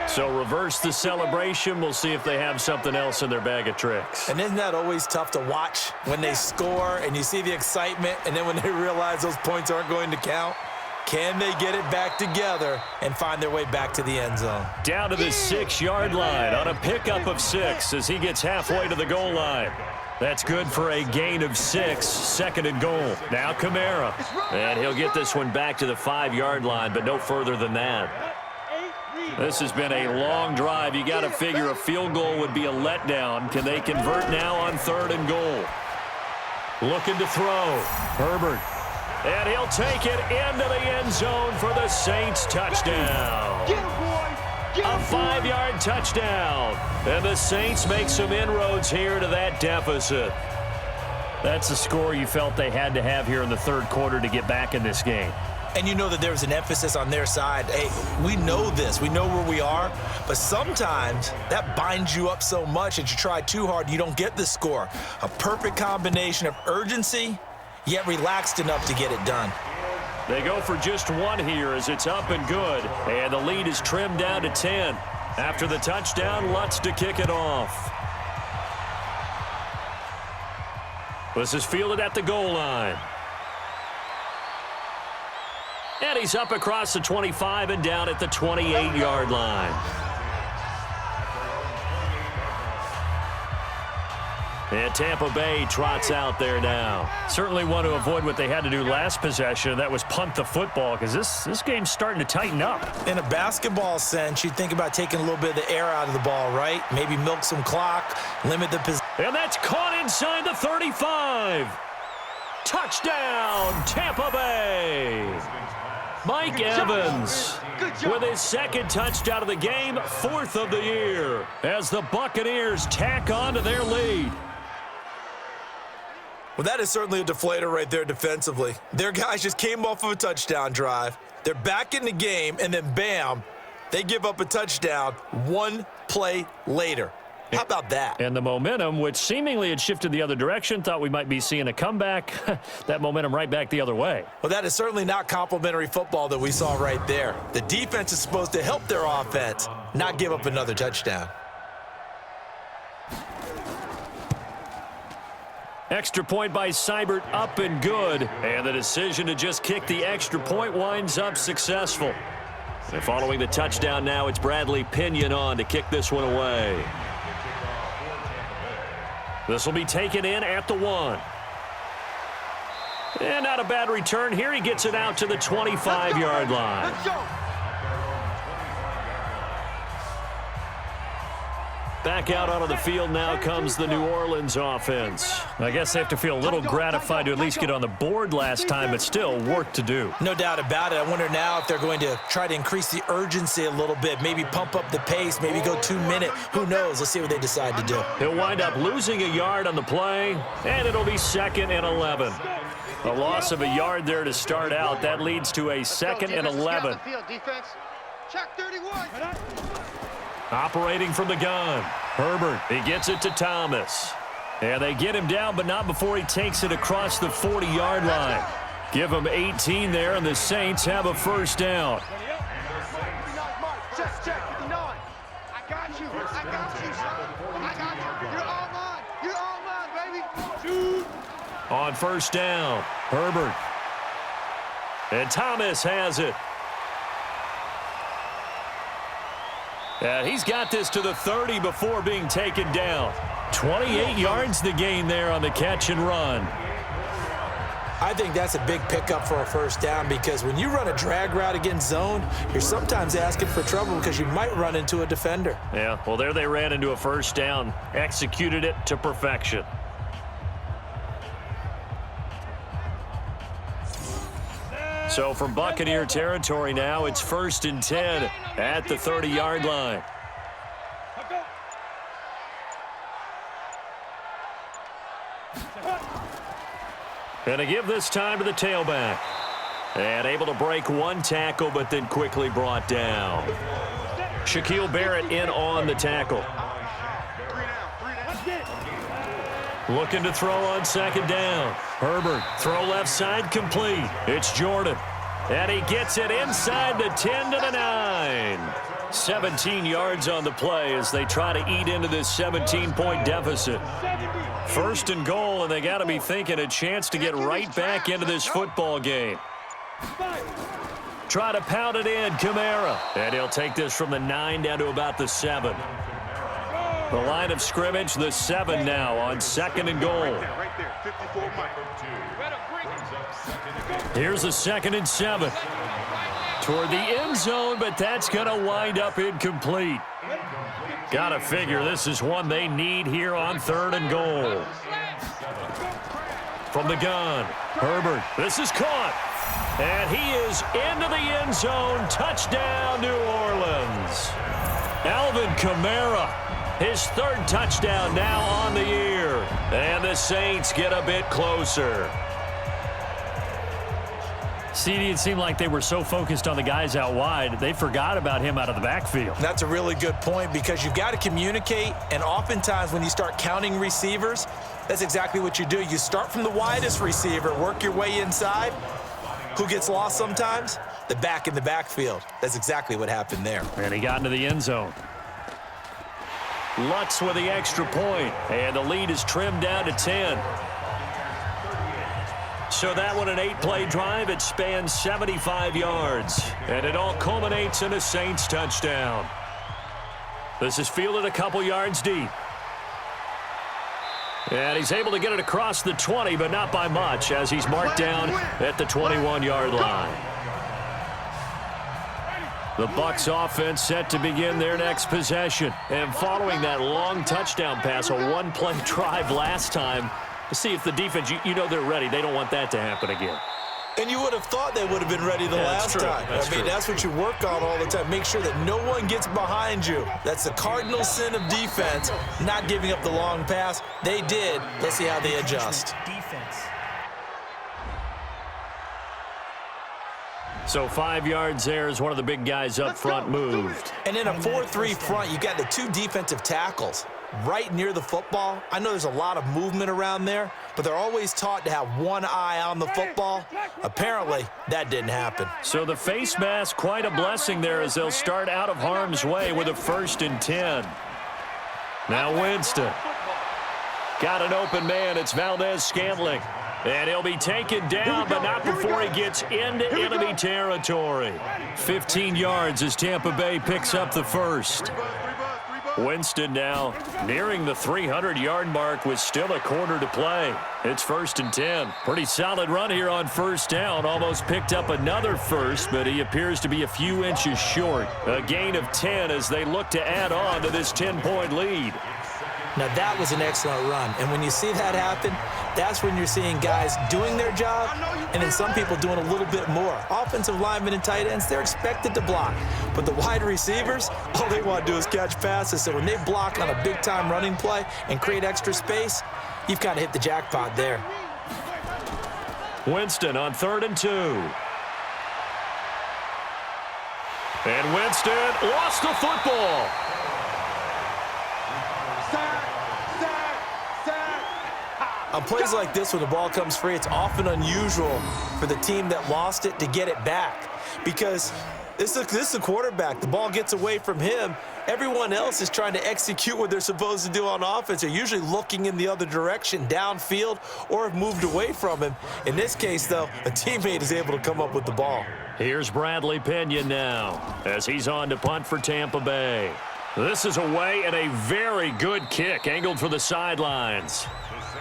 So reverse the celebration. We'll see if they have something else in their bag of tricks.
And isn't that always tough to watch when they score and you see the excitement, and then when they realize those points aren't going to count? Can they get it back together and find their way back to the end zone?
Down to the 6-yard line on a pickup of 6 as he gets halfway to the goal line. That's good for a gain of 6, second and goal. Now Kamara. And he'll get this one back to the 5-yard line, but no further than that. This has been a long drive. You got to figure a field goal would be a letdown. Can they convert now on third and goal? Looking to throw. Herbert. And he'll take it into the end zone for the Saints touchdown. A 5-yard touchdown. And the Saints make some inroads here to that deficit. That's the score you felt they had to have here in the third quarter to get back in this game.
And you know that there was an emphasis on their side. Hey, we know this. We know where we are. But sometimes that binds you up so much that you try too hard, you don't get the score. A perfect combination of urgency, yet relaxed enough to get it done.
They go for just one here as it's up and good. And the lead is trimmed down to 10. After the touchdown, Lutz to kick it off. This is fielded at the goal line. And he's up across the 25 and down at the 28-yard line. And Tampa Bay trots out there now. Certainly want to avoid what they had to do last possession. That was punt the football, because this game's starting to tighten up.
In a basketball sense, you think about taking a little bit of the air out of the ball, right? Maybe milk some clock, limit the possession.
And that's caught inside the 35. Touchdown, Tampa Bay. Mike Evans with his second touchdown of the game, 4th of the year, as the Buccaneers tack on to their lead.
Well, that is certainly a deflator right there defensively. Their guys just came off of a touchdown drive. They're back in the game, and then bam, they give up a touchdown one play later. How about that?
And the momentum, which seemingly had shifted the other direction, thought we might be seeing a comeback. That momentum right back the other way.
Well, that is certainly not complimentary football that we saw right there. The defense is supposed to help their offense, not give up another touchdown.
Extra point by Seibert, up and good. And the decision to just kick the extra point winds up successful. And following the touchdown now, it's Bradley Pinion on to kick this one away. This will be taken in at the 1. And not a bad return here. He gets it out to the 25-yard line.
Let's go.
Back out onto the field now comes the New Orleans offense. I guess they have to feel a little gratified to at least get on the board last time, but still work to do.
No doubt about it. I wonder now if they're going to try to increase the urgency a little bit, maybe pump up the pace, maybe go 2-minute. Who knows? Let's see what they decide to do.
He'll wind up losing a yard on the play, and it'll be 2nd and 11. A loss of a yard there to start out. That leads to a 2nd and 11.
Check 31.
Operating from the gun. Herbert, he gets it to Thomas. And they get him down, but not before he takes it across the 40-yard line. Give him 18 there, and the Saints have a first down.
Check 59. I got you. I got you, son. I got you. You're all mine. You're all mine, baby.
On first down, Herbert. And Thomas has it. And he's got this to the 30 before being taken down. 28 yards the gain there on the catch and run.
I think that's a big pickup for a first down because when you run a drag route against zone, you're sometimes asking for trouble because you might run into a defender.
Yeah, well, there they ran into a first down, executed it to perfection. So from Buccaneer territory now, it's 1st and 10 at the 30-yard line. And to give this time to the tailback. And able to break one tackle, but then quickly brought down. Shaquille Barrett in on the tackle. Looking to throw on 2nd down. Herbert, throw left side, complete. It's Jordan. And he gets it inside the 10 to the 9. 17 yards on the play as they try to eat into this 17-point deficit. 1st and goal, and they got to be thinking a chance to get right back into this football game. Try to pound it in, Kamara. And he'll take this from the 9 down to about the 7. The line of scrimmage, the 7 now on 2nd and goal. Here's a 2nd and 7. Toward the end zone, but that's going to wind up incomplete. Got to figure this is one they need here on 3rd and goal. From the gun, Herbert. This is caught. And he is into the end zone. Touchdown, New Orleans. Alvin Kamara, his 3rd touchdown now on the year. And the Saints get a bit closer.
CD, it seemed like they were so focused on the guys out wide, they forgot about him out of the backfield.
That's a really good point because you've got to communicate, and oftentimes when you start counting receivers, that's exactly what you do. You start from the widest receiver, work your way inside. Who gets lost sometimes? The back in the backfield. That's exactly what happened there.
And he got into the end zone.
Lutz with the extra point, and the lead is trimmed down to 10. So that one, an 8-play drive. It spans 75 yards. And it all culminates in a Saints touchdown. This is fielded a couple yards deep. And he's able to get it across the 20, but not by much, as he's marked down at the 21-yard line. The Bucs offense set to begin their next possession. And following that long touchdown pass, a one-play drive last time, to see if the defense, you know they're ready. They don't want that to happen again.
And you would have thought they would have been ready the last time. That's what you work on all the time. Make sure that no one gets behind you. That's the cardinal sin of defense, not giving up the long pass. They did. Let's see how they adjust.
Defense.
So 5 yards there as one of the big guys up front moved.
And in a 4-3 front, you got the 2 defensive tackles right near the football. I know there's a lot of movement around there, but they're always taught to have one eye on the football. Apparently, that didn't happen.
So the face mask, quite a blessing there as they'll start out of harm's way with a 1st and 10. Now Winston. Got an open man. It's Valdez-Scantling. And he'll be taken down, but not before he gets into enemy territory. 15 yards as Tampa Bay picks up the 1st. Winston now nearing the 300-yard mark with still a quarter to play. It's 1st and 10. Pretty solid run here on 1st down. Almost picked up another 1st, but he appears to be a few inches short. A gain of 10 as they look to add on to this 10-point lead.
Now, that was an excellent run. And when you see that happen, that's when you're seeing guys doing their job and then some people doing a little bit more. Offensive linemen and tight ends, they're expected to block. But the wide receivers, all they want to do is catch passes. So when they block on a big-time running play and create extra space, you've kind of hit the jackpot there.
Winston on 3rd and 2. And Winston lost the football.
On plays like this, when the ball comes free, it's often unusual for the team that lost it to get it back, because this is the quarterback. The ball gets away from him. Everyone else is trying to execute what they're supposed to do on offense. They're usually looking in the other direction, downfield, or have moved away from him. In this case, though, a teammate is able to come up with the ball.
Here's Bradley Pinion now as he's on to punt for Tampa Bay. This is away and a very good kick angled for the sidelines.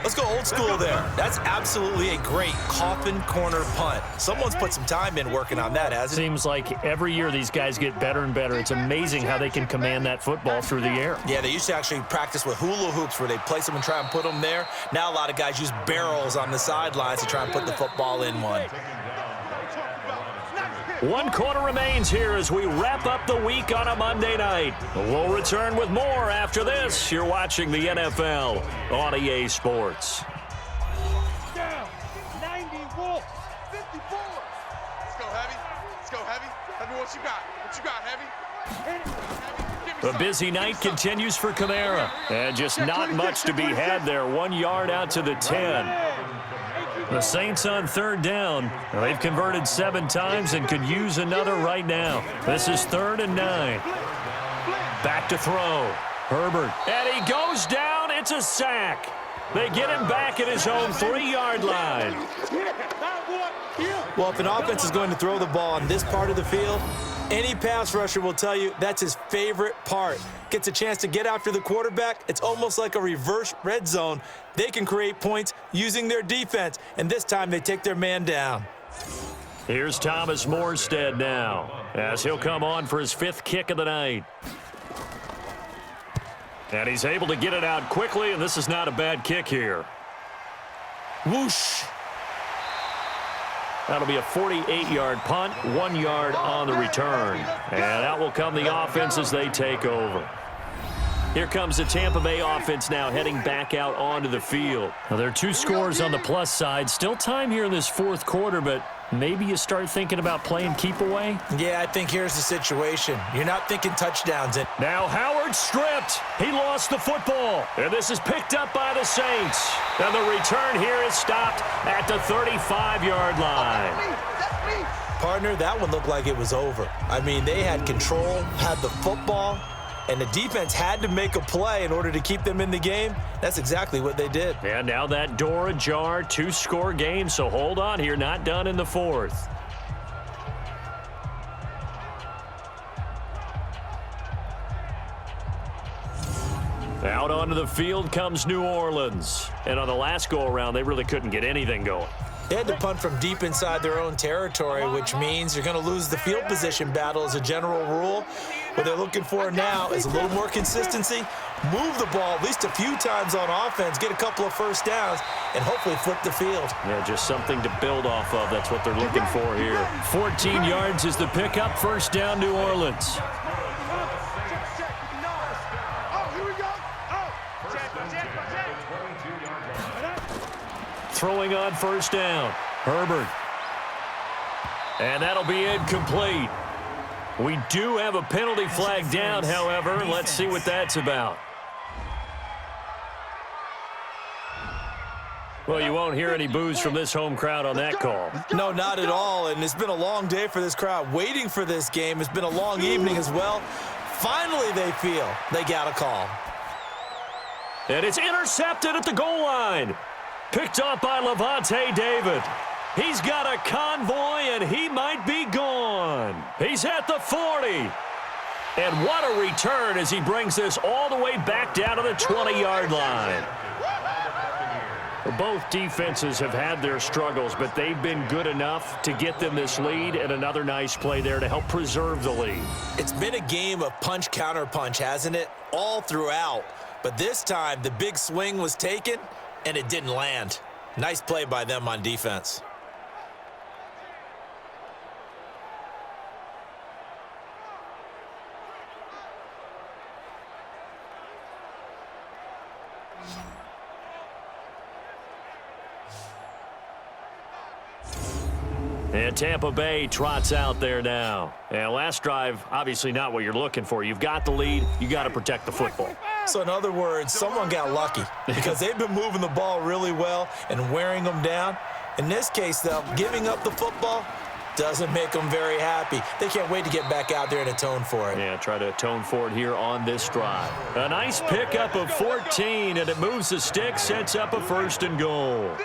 Let's go old school there. That's absolutely a great coffin corner punt. Someone's put some time in working on that, hasn't it?
Seems like every year these guys get better and better. It's amazing how they can command that football through the air.
Yeah, they used to actually practice with hula hoops where they place them and try and put them there. Now a lot of guys use barrels on the sidelines to try and put the football in one.
1 quarter remains here as we wrap up the week on a Monday night. We'll return with more after this. You're watching the NFL on EA Sports.
Down. 90 Wolves. 54. Let's go heavy. Let's go heavy. Tell me what you got. What you got, heavy?
A busy night continues for Kamara. And just not much to be had there. 1 yard out to the 10. The Saints on 3rd down. They've converted 7 times and could use another right now. This is 3rd and 9. Back to throw. Herbert. And he goes down. It's a sack. They get him back at his own 3-yard line.
Well, if an offense is going to throw the ball on this part of the field, any pass rusher will tell you that's his favorite part. Gets a chance to get after the quarterback. It's almost like a reverse red zone. They can create points using their defense, and this time they take their man down.
Here's Thomas Morstead now as he'll come on for his 5th kick of the night. And he's able to get it out quickly, and this is not a bad kick here.
Whoosh.
That'll be a 48-yard punt, 1 yard on the return. And out will come the offense as they take over. Here comes the Tampa Bay offense now heading back out onto the field.
Well, there are 2 scores on the plus side. Still time here in this 4th quarter, but maybe you start thinking about playing keep away?
Yeah, I think here's the situation. You're not thinking touchdowns.
Now Howard stripped. He lost the football. And this is picked up by the Saints. And the return here is stopped at the 35-yard line.
Partner, that one looked like it was over. I mean, they had control, had the football, and the defense had to make a play in order to keep them in the game. That's exactly what they did.
And now that door ajar, 2-score game, so hold on here, not done in the 4th. Out onto the field comes New Orleans. And on the last go-around, they really couldn't get anything going.
They had to punt from deep inside their own territory, which means you're going to lose the field position battle as a general rule. What they're looking for now is a little more consistency, move the ball at least a few times on offense, get a couple of first downs, and hopefully flip the field.
Yeah, just something to build off of. That's what they're looking for here.
14 yards is the pickup. 1st down, New Orleans.
Throwing on 1st down. Herbert. And that'll be incomplete. We do have a penalty flag down, however. Let's see what that's about. Well, you won't hear any boos from this home crowd on that call.
No, not at all, and it's been a long day for this crowd waiting for this game. It's been a long evening as well. Finally, they feel they got a call.
And it's intercepted at the goal line. Picked up by Levante David. He's got a convoy, and he might be gone. He's at the 40. And what a return as he brings this all the way back down to the 20-yard line. Both defenses have had their struggles, but they've been good enough to get them this lead, and another nice play there to help preserve the lead.
It's been a game of punch-counter-punch, hasn't it? All throughout. But this time, the big swing was taken, and it didn't land. Nice play by them on defense.
And Tampa Bay trots out there now. And last drive, obviously not what you're looking for. You've got the lead. You got to protect the football.
So in other words, someone got lucky because they've been moving the ball really well and wearing them down. In this case, though, giving up the football doesn't make them very happy. They can't wait to get back out there and atone for it.
Yeah, try to atone for it here on this drive. A nice pickup of 14, and it moves the stick, sets up a 1st and goal.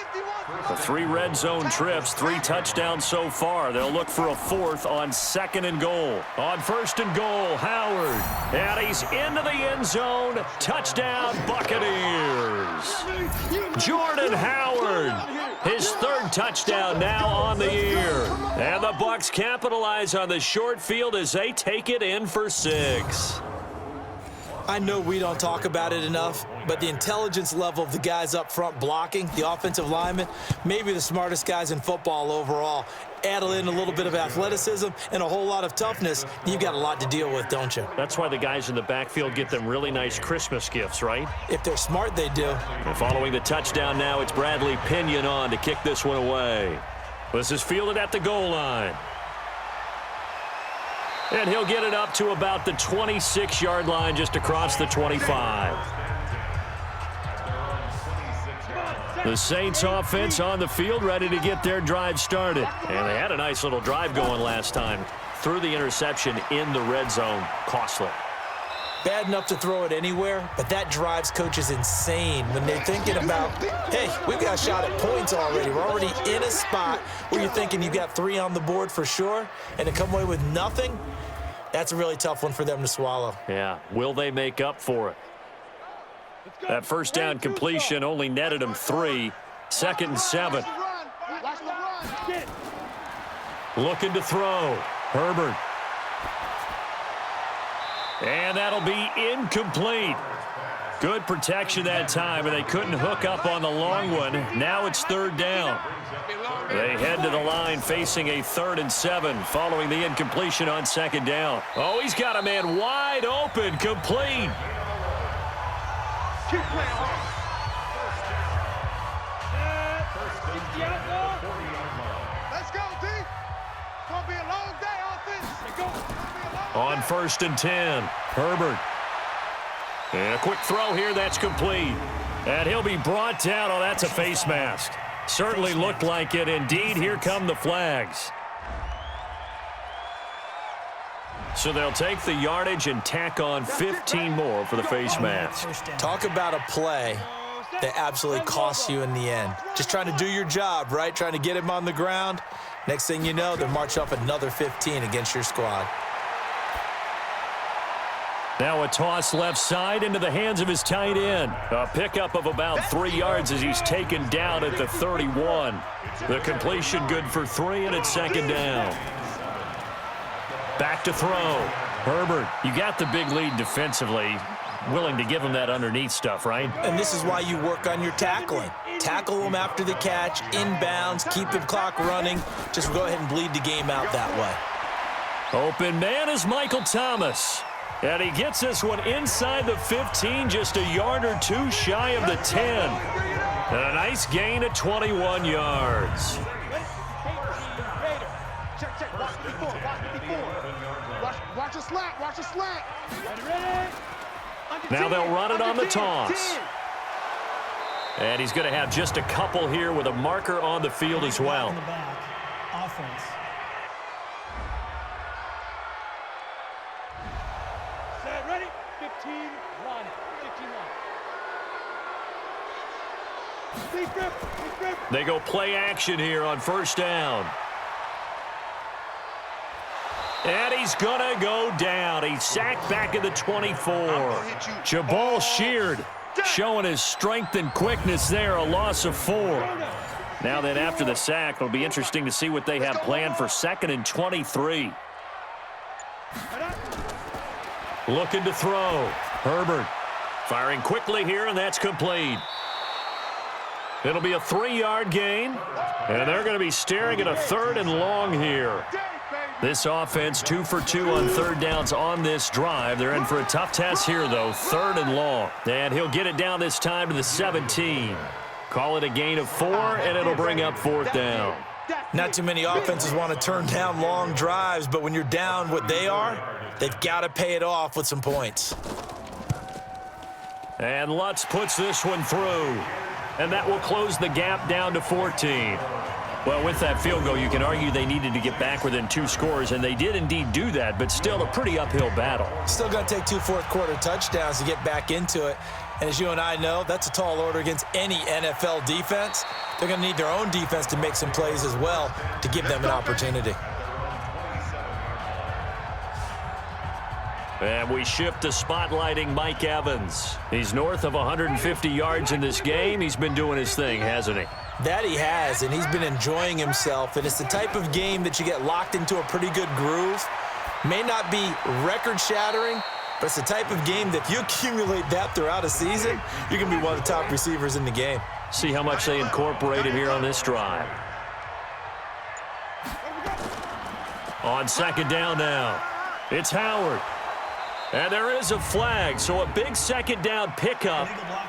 The 3 red zone trips, 3 touchdowns so far. They'll look for a 4th on 2nd and goal. On 1st and goal, Howard. And he's into the end zone. Touchdown, Buccaneers. Jordan Howard. His 3rd touchdown now on the year. And the Bucs capitalize on the short field as they take it in for 6.
I know we don't talk about it enough, but the intelligence level of the guys up front blocking, the offensive linemen, maybe the smartest guys in football overall. Add in a little bit of athleticism and a whole lot of toughness, you've got a lot to deal with, don't you?
That's why the guys in the backfield get them really nice Christmas gifts, right?
If they're smart, they do.
And following the touchdown now, it's Bradley Pinion on to kick this one away. This is fielded at the goal line. And he'll get it up to about the 26-yard line, just across the 25. The Saints offense on the field, ready to get their drive started. And they had a nice little drive going last time. Threw the interception in the red zone. Costly.
Bad enough to throw it anywhere, but that drives coaches insane when they're thinking about, hey, we've got a shot at points already. We're already in a spot where you're thinking you've got 3 on the board for sure, and to come away with nothing, that's a really tough one for them to swallow.
Yeah, will they make up for it? That 1st down completion only netted him 3. 2nd and 7. Looking to throw. Herbert. And that'll be incomplete. Good protection that time, and they couldn't hook up on the long one. Now it's 3rd down. They head to the line facing a 3rd and 7 following the incompletion on 2nd down. Oh, he's got a man wide open, complete.
Keep playing hard. Let's go, D. It's going to be a long day, offense.
On 1st and 10, Herbert. And a quick throw here, that's complete. And he'll be brought down. Oh, that's a face mask. Certainly looked like it. Indeed, here come the flags. So they'll take the yardage and tack on 15 more for the face mask.
Talk about a play that absolutely costs you in the end. Just trying to do your job, right? Trying to get him on the ground. Next thing you know, they'll march up another 15 against your squad.
Now a toss left side into the hands of his tight end. A pickup of about 3 yards as he's taken down at the 31. The completion good for 3, and it's 2nd down. Back to throw. Herbert, you got the big lead defensively. Willing to give him that underneath stuff, right?
And this is why you work on your tackling. Tackle him after the catch, inbounds, keep the clock running. Just go ahead and bleed the game out that way.
Open man is Michael Thomas. And he gets this one inside the 15, just a yard or 2 shy of the 10. And a nice gain of 21 yards.
Check. Watch the before. Watch a slant. Watch a slant.
Now they'll run it on the toss. And he's going to have just a couple here with a marker on the field as well.
In the back. Offense.
Set, ready? 15, line. 15, line.
They go play action here on 1st down. And he's going to go down. He's sacked back at the 24. Jabal Sheard showing his strength and quickness there, a loss of 4. Now then, after the sack, it'll be interesting to see what they have planned for 2nd and 23. Looking to throw. Herbert firing quickly here, and that's complete. It'll be a 3-yard gain, and they're going to be staring at a 3rd and long here. This offense 2 for 2 on 3rd downs on this drive. They're in for a tough test here, though. 3rd and long. And he'll get it down this time to the 17. Call it a gain of 4, and it'll bring up 4th down.
Not too many offenses want to turn down long drives, but when you're down what they are, they've got to pay it off with some points.
And Lutz puts this one through. And that will close the gap down to 14. Well, with that field goal, you can argue they needed to get back within 2 scores, and they did indeed do that, but still a pretty uphill battle.
Still going to take 2 fourth-quarter touchdowns to get back into it. And as you and I know, that's a tall order against any NFL defense. They're going to need their own defense to make some plays as well to give them an opportunity.
And we shift to spotlighting Mike Evans. He's north of 150 yards in this game. He's been doing his thing, hasn't he?
That he has, and he's been enjoying himself. And it's the type of game that you get locked into a pretty good groove. May not be record-shattering, but it's the type of game that if you accumulate that throughout a season, you're going to be one of the top receivers in the game.
See how much they incorporate him here on this drive. On second down now, it's Howard. And there is a flag, so a big second down pickup,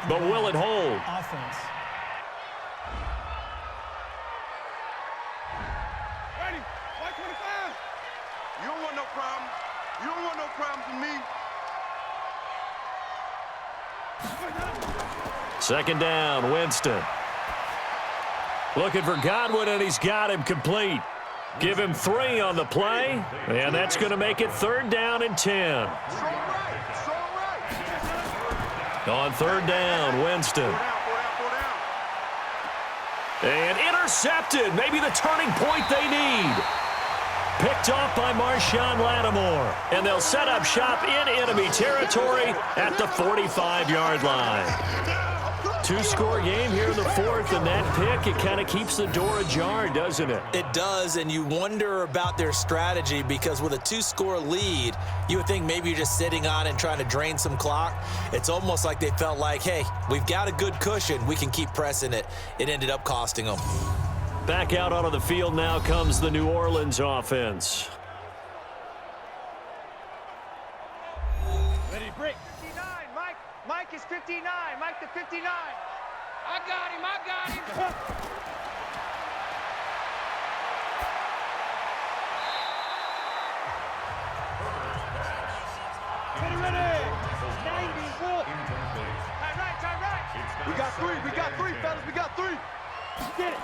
but will it hold?
Offense.
Ready? White 25. You don't want no problem. You don't want no problem from me.
Second down, Winston. Looking for Godwin, and he's got him complete. Give him 3 on the play, and that's going to make it 3rd down and 10. On 3rd down, Winston. And intercepted, maybe the turning point they need. Picked off by Marshawn Lattimore, and they'll set up shop in enemy territory at the 45-yard line. 2-score game here in the 4th, and that pick, it kind of keeps the door ajar, doesn't it?
It does, and you wonder about their strategy because with a 2-score lead, you would think maybe you're just sitting on and trying to drain some clock. It's almost like they felt like, hey, we've got a good cushion. We can keep pressing it. It ended up costing them.
Back out onto the field now comes the New Orleans offense.
Ready, break. 59, Mike. Mike is 59. Mike the 59. I got him. I got him. Ready. 90 Wolf. All right. We got 3. We got 3, fellas. We got 3. Get it.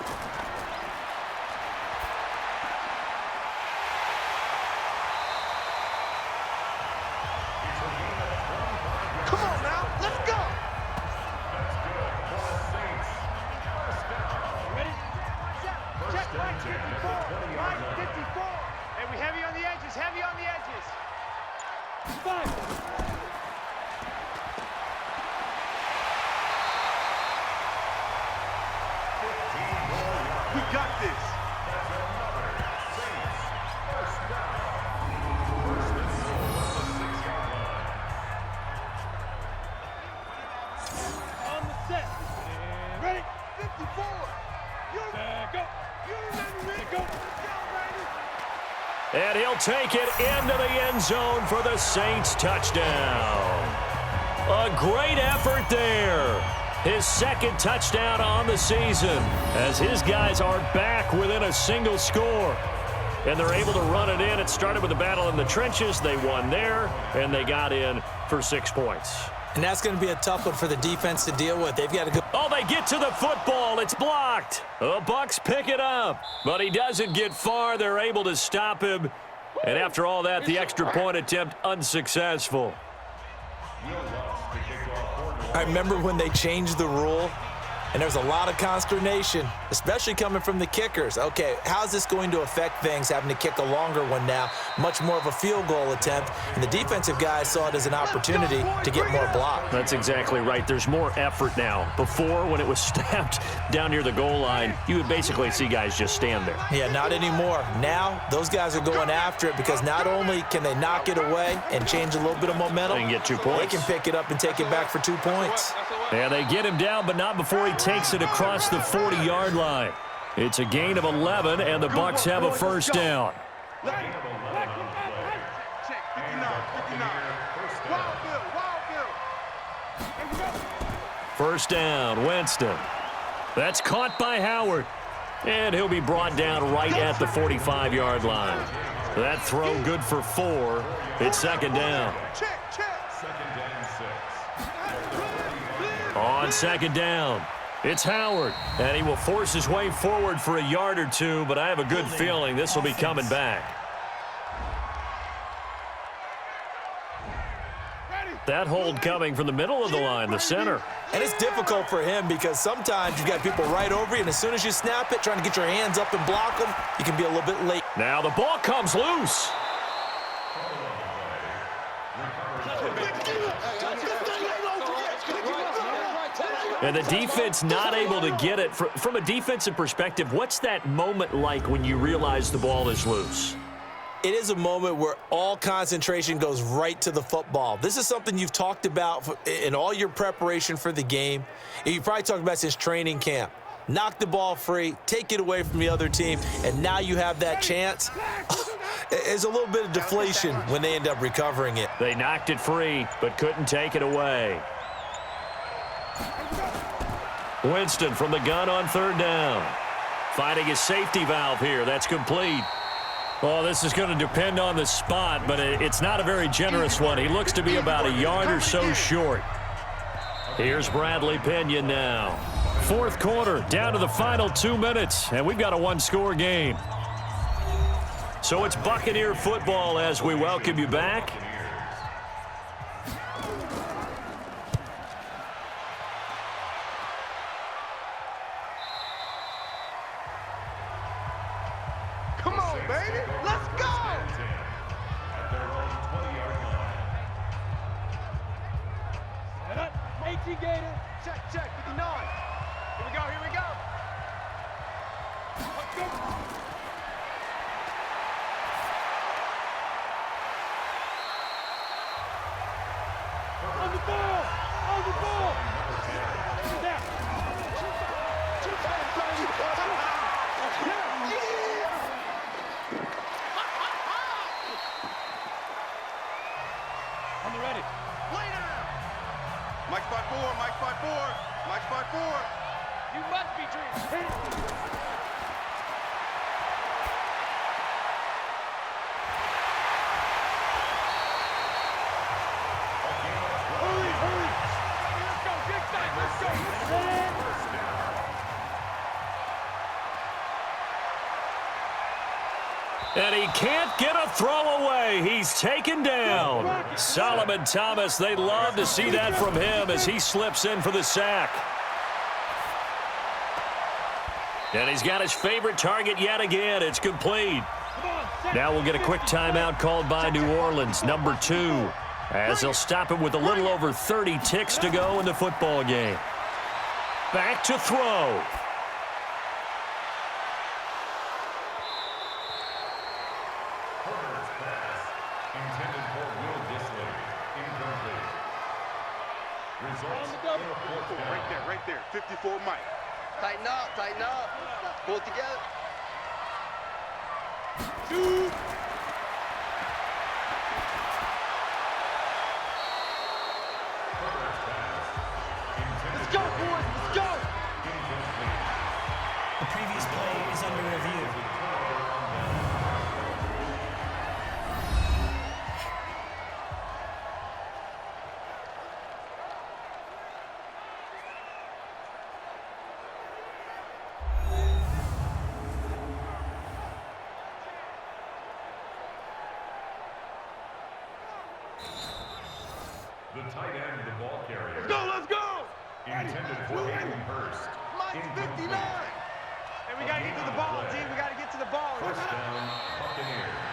Come on now, let's go. Ready? Check Mike 54. Mike 54. Hey, we heavy on the edges. Heavy on the edges. 5. We got this. On the set. And ready? 54. You go. You ready? Go.
And he'll take it into the end zone for the Saints touchdown. A great effort there. His 2nd touchdown on the season as his guys are back within a single score. And they're able to run it in. It started with a battle in the trenches. They won there, and they got in for 6 points.
And that's going to be a tough one for the defense to deal with. They've got to go.
Oh, they get to the football. It's blocked. The Bucs pick it up, but he doesn't get far. They're able to stop him. And after all that, the extra point attempt unsuccessful.
I remember when they changed the rule, and there was a lot of consternation, especially coming from the kickers. Okay, how's this going to affect things, having to kick a longer one now, much more of a field goal attempt, and the defensive guys saw it as an opportunity to get more block.
That's exactly right. There's more effort now. Before, when it was snapped down near the goal line, you would basically see guys just stand there.
Yeah, not anymore. Now, those guys are going after it because not only can they knock it away and change a little bit of momentum,
They can get 2 points.
They can pick it up and take it back for 2 points.
Yeah, they get him down, but not before he takes it across the 40-yard line. It's a gain of 11, and the Bucs have a 1st down.
Check, 59. Wild Bill.
1st down, Winston. That's caught by Howard. And he'll be brought down right at the 45-yard line. That throw good for 4. It's second down. On second down, it's Howard. And he will force his way forward for a yard or two, but I have a good feeling this will be coming back. That hold coming from the middle of the line, the center.
And it's difficult for him because sometimes you've got people right over you, and as soon as you snap it, trying to get your hands up and block them, you can be a little bit late.
Now the ball comes loose. And the defense not able to get it. From a defensive perspective, what's that moment like when you realize the ball is loose?
It is a moment where all concentration goes right to the football. This is something you've talked about in all your preparation for the game. And you probably talked about since training camp. Knock the ball free, take it away from the other team, and now you have that chance. There's a little bit of deflation when they end up recovering it.
They knocked it free, but couldn't take it away. Winston from the gun on third down. Finding his safety valve here. That's complete. Well, this is going to depend on the spot, but it's not a very generous one. He looks to be about a yard or so short. Here's Bradley Pinion now. Fourth quarter, down to the final 2 minutes, and we've got a one-score game. So it's Buccaneer football as we welcome you back.
Come on, baby. Let's go.
Set up. 18 Gator.
Check, 59. Here we go. Let's go.
On the ball. Down. On the ready.
Lay down. Mike's by 4.
You must be dreaming. Hurry. Let's go. Big back. Let's go.
And he can't get a throw away. He's taken down. Solomon Thomas, they'd love to see that from him as he slips in for the sack. And he's got his favorite target yet again. It's complete. Now we'll get a quick timeout called by New Orleans, number 2, as they'll stop it with a little over 30 ticks to go in the football game. Back to throw.
Right there. 54 Mike.
Tighten up. Pull it together.
2.
Let's go, boys. Let's go.
The previous play is under review.
The tight end of the ball carrier.
Let's go.
Intended for Hayden Hurst.
Mike's 59. And we got to get to the ball, team. We got to get to the ball.
First down, Buccaneers.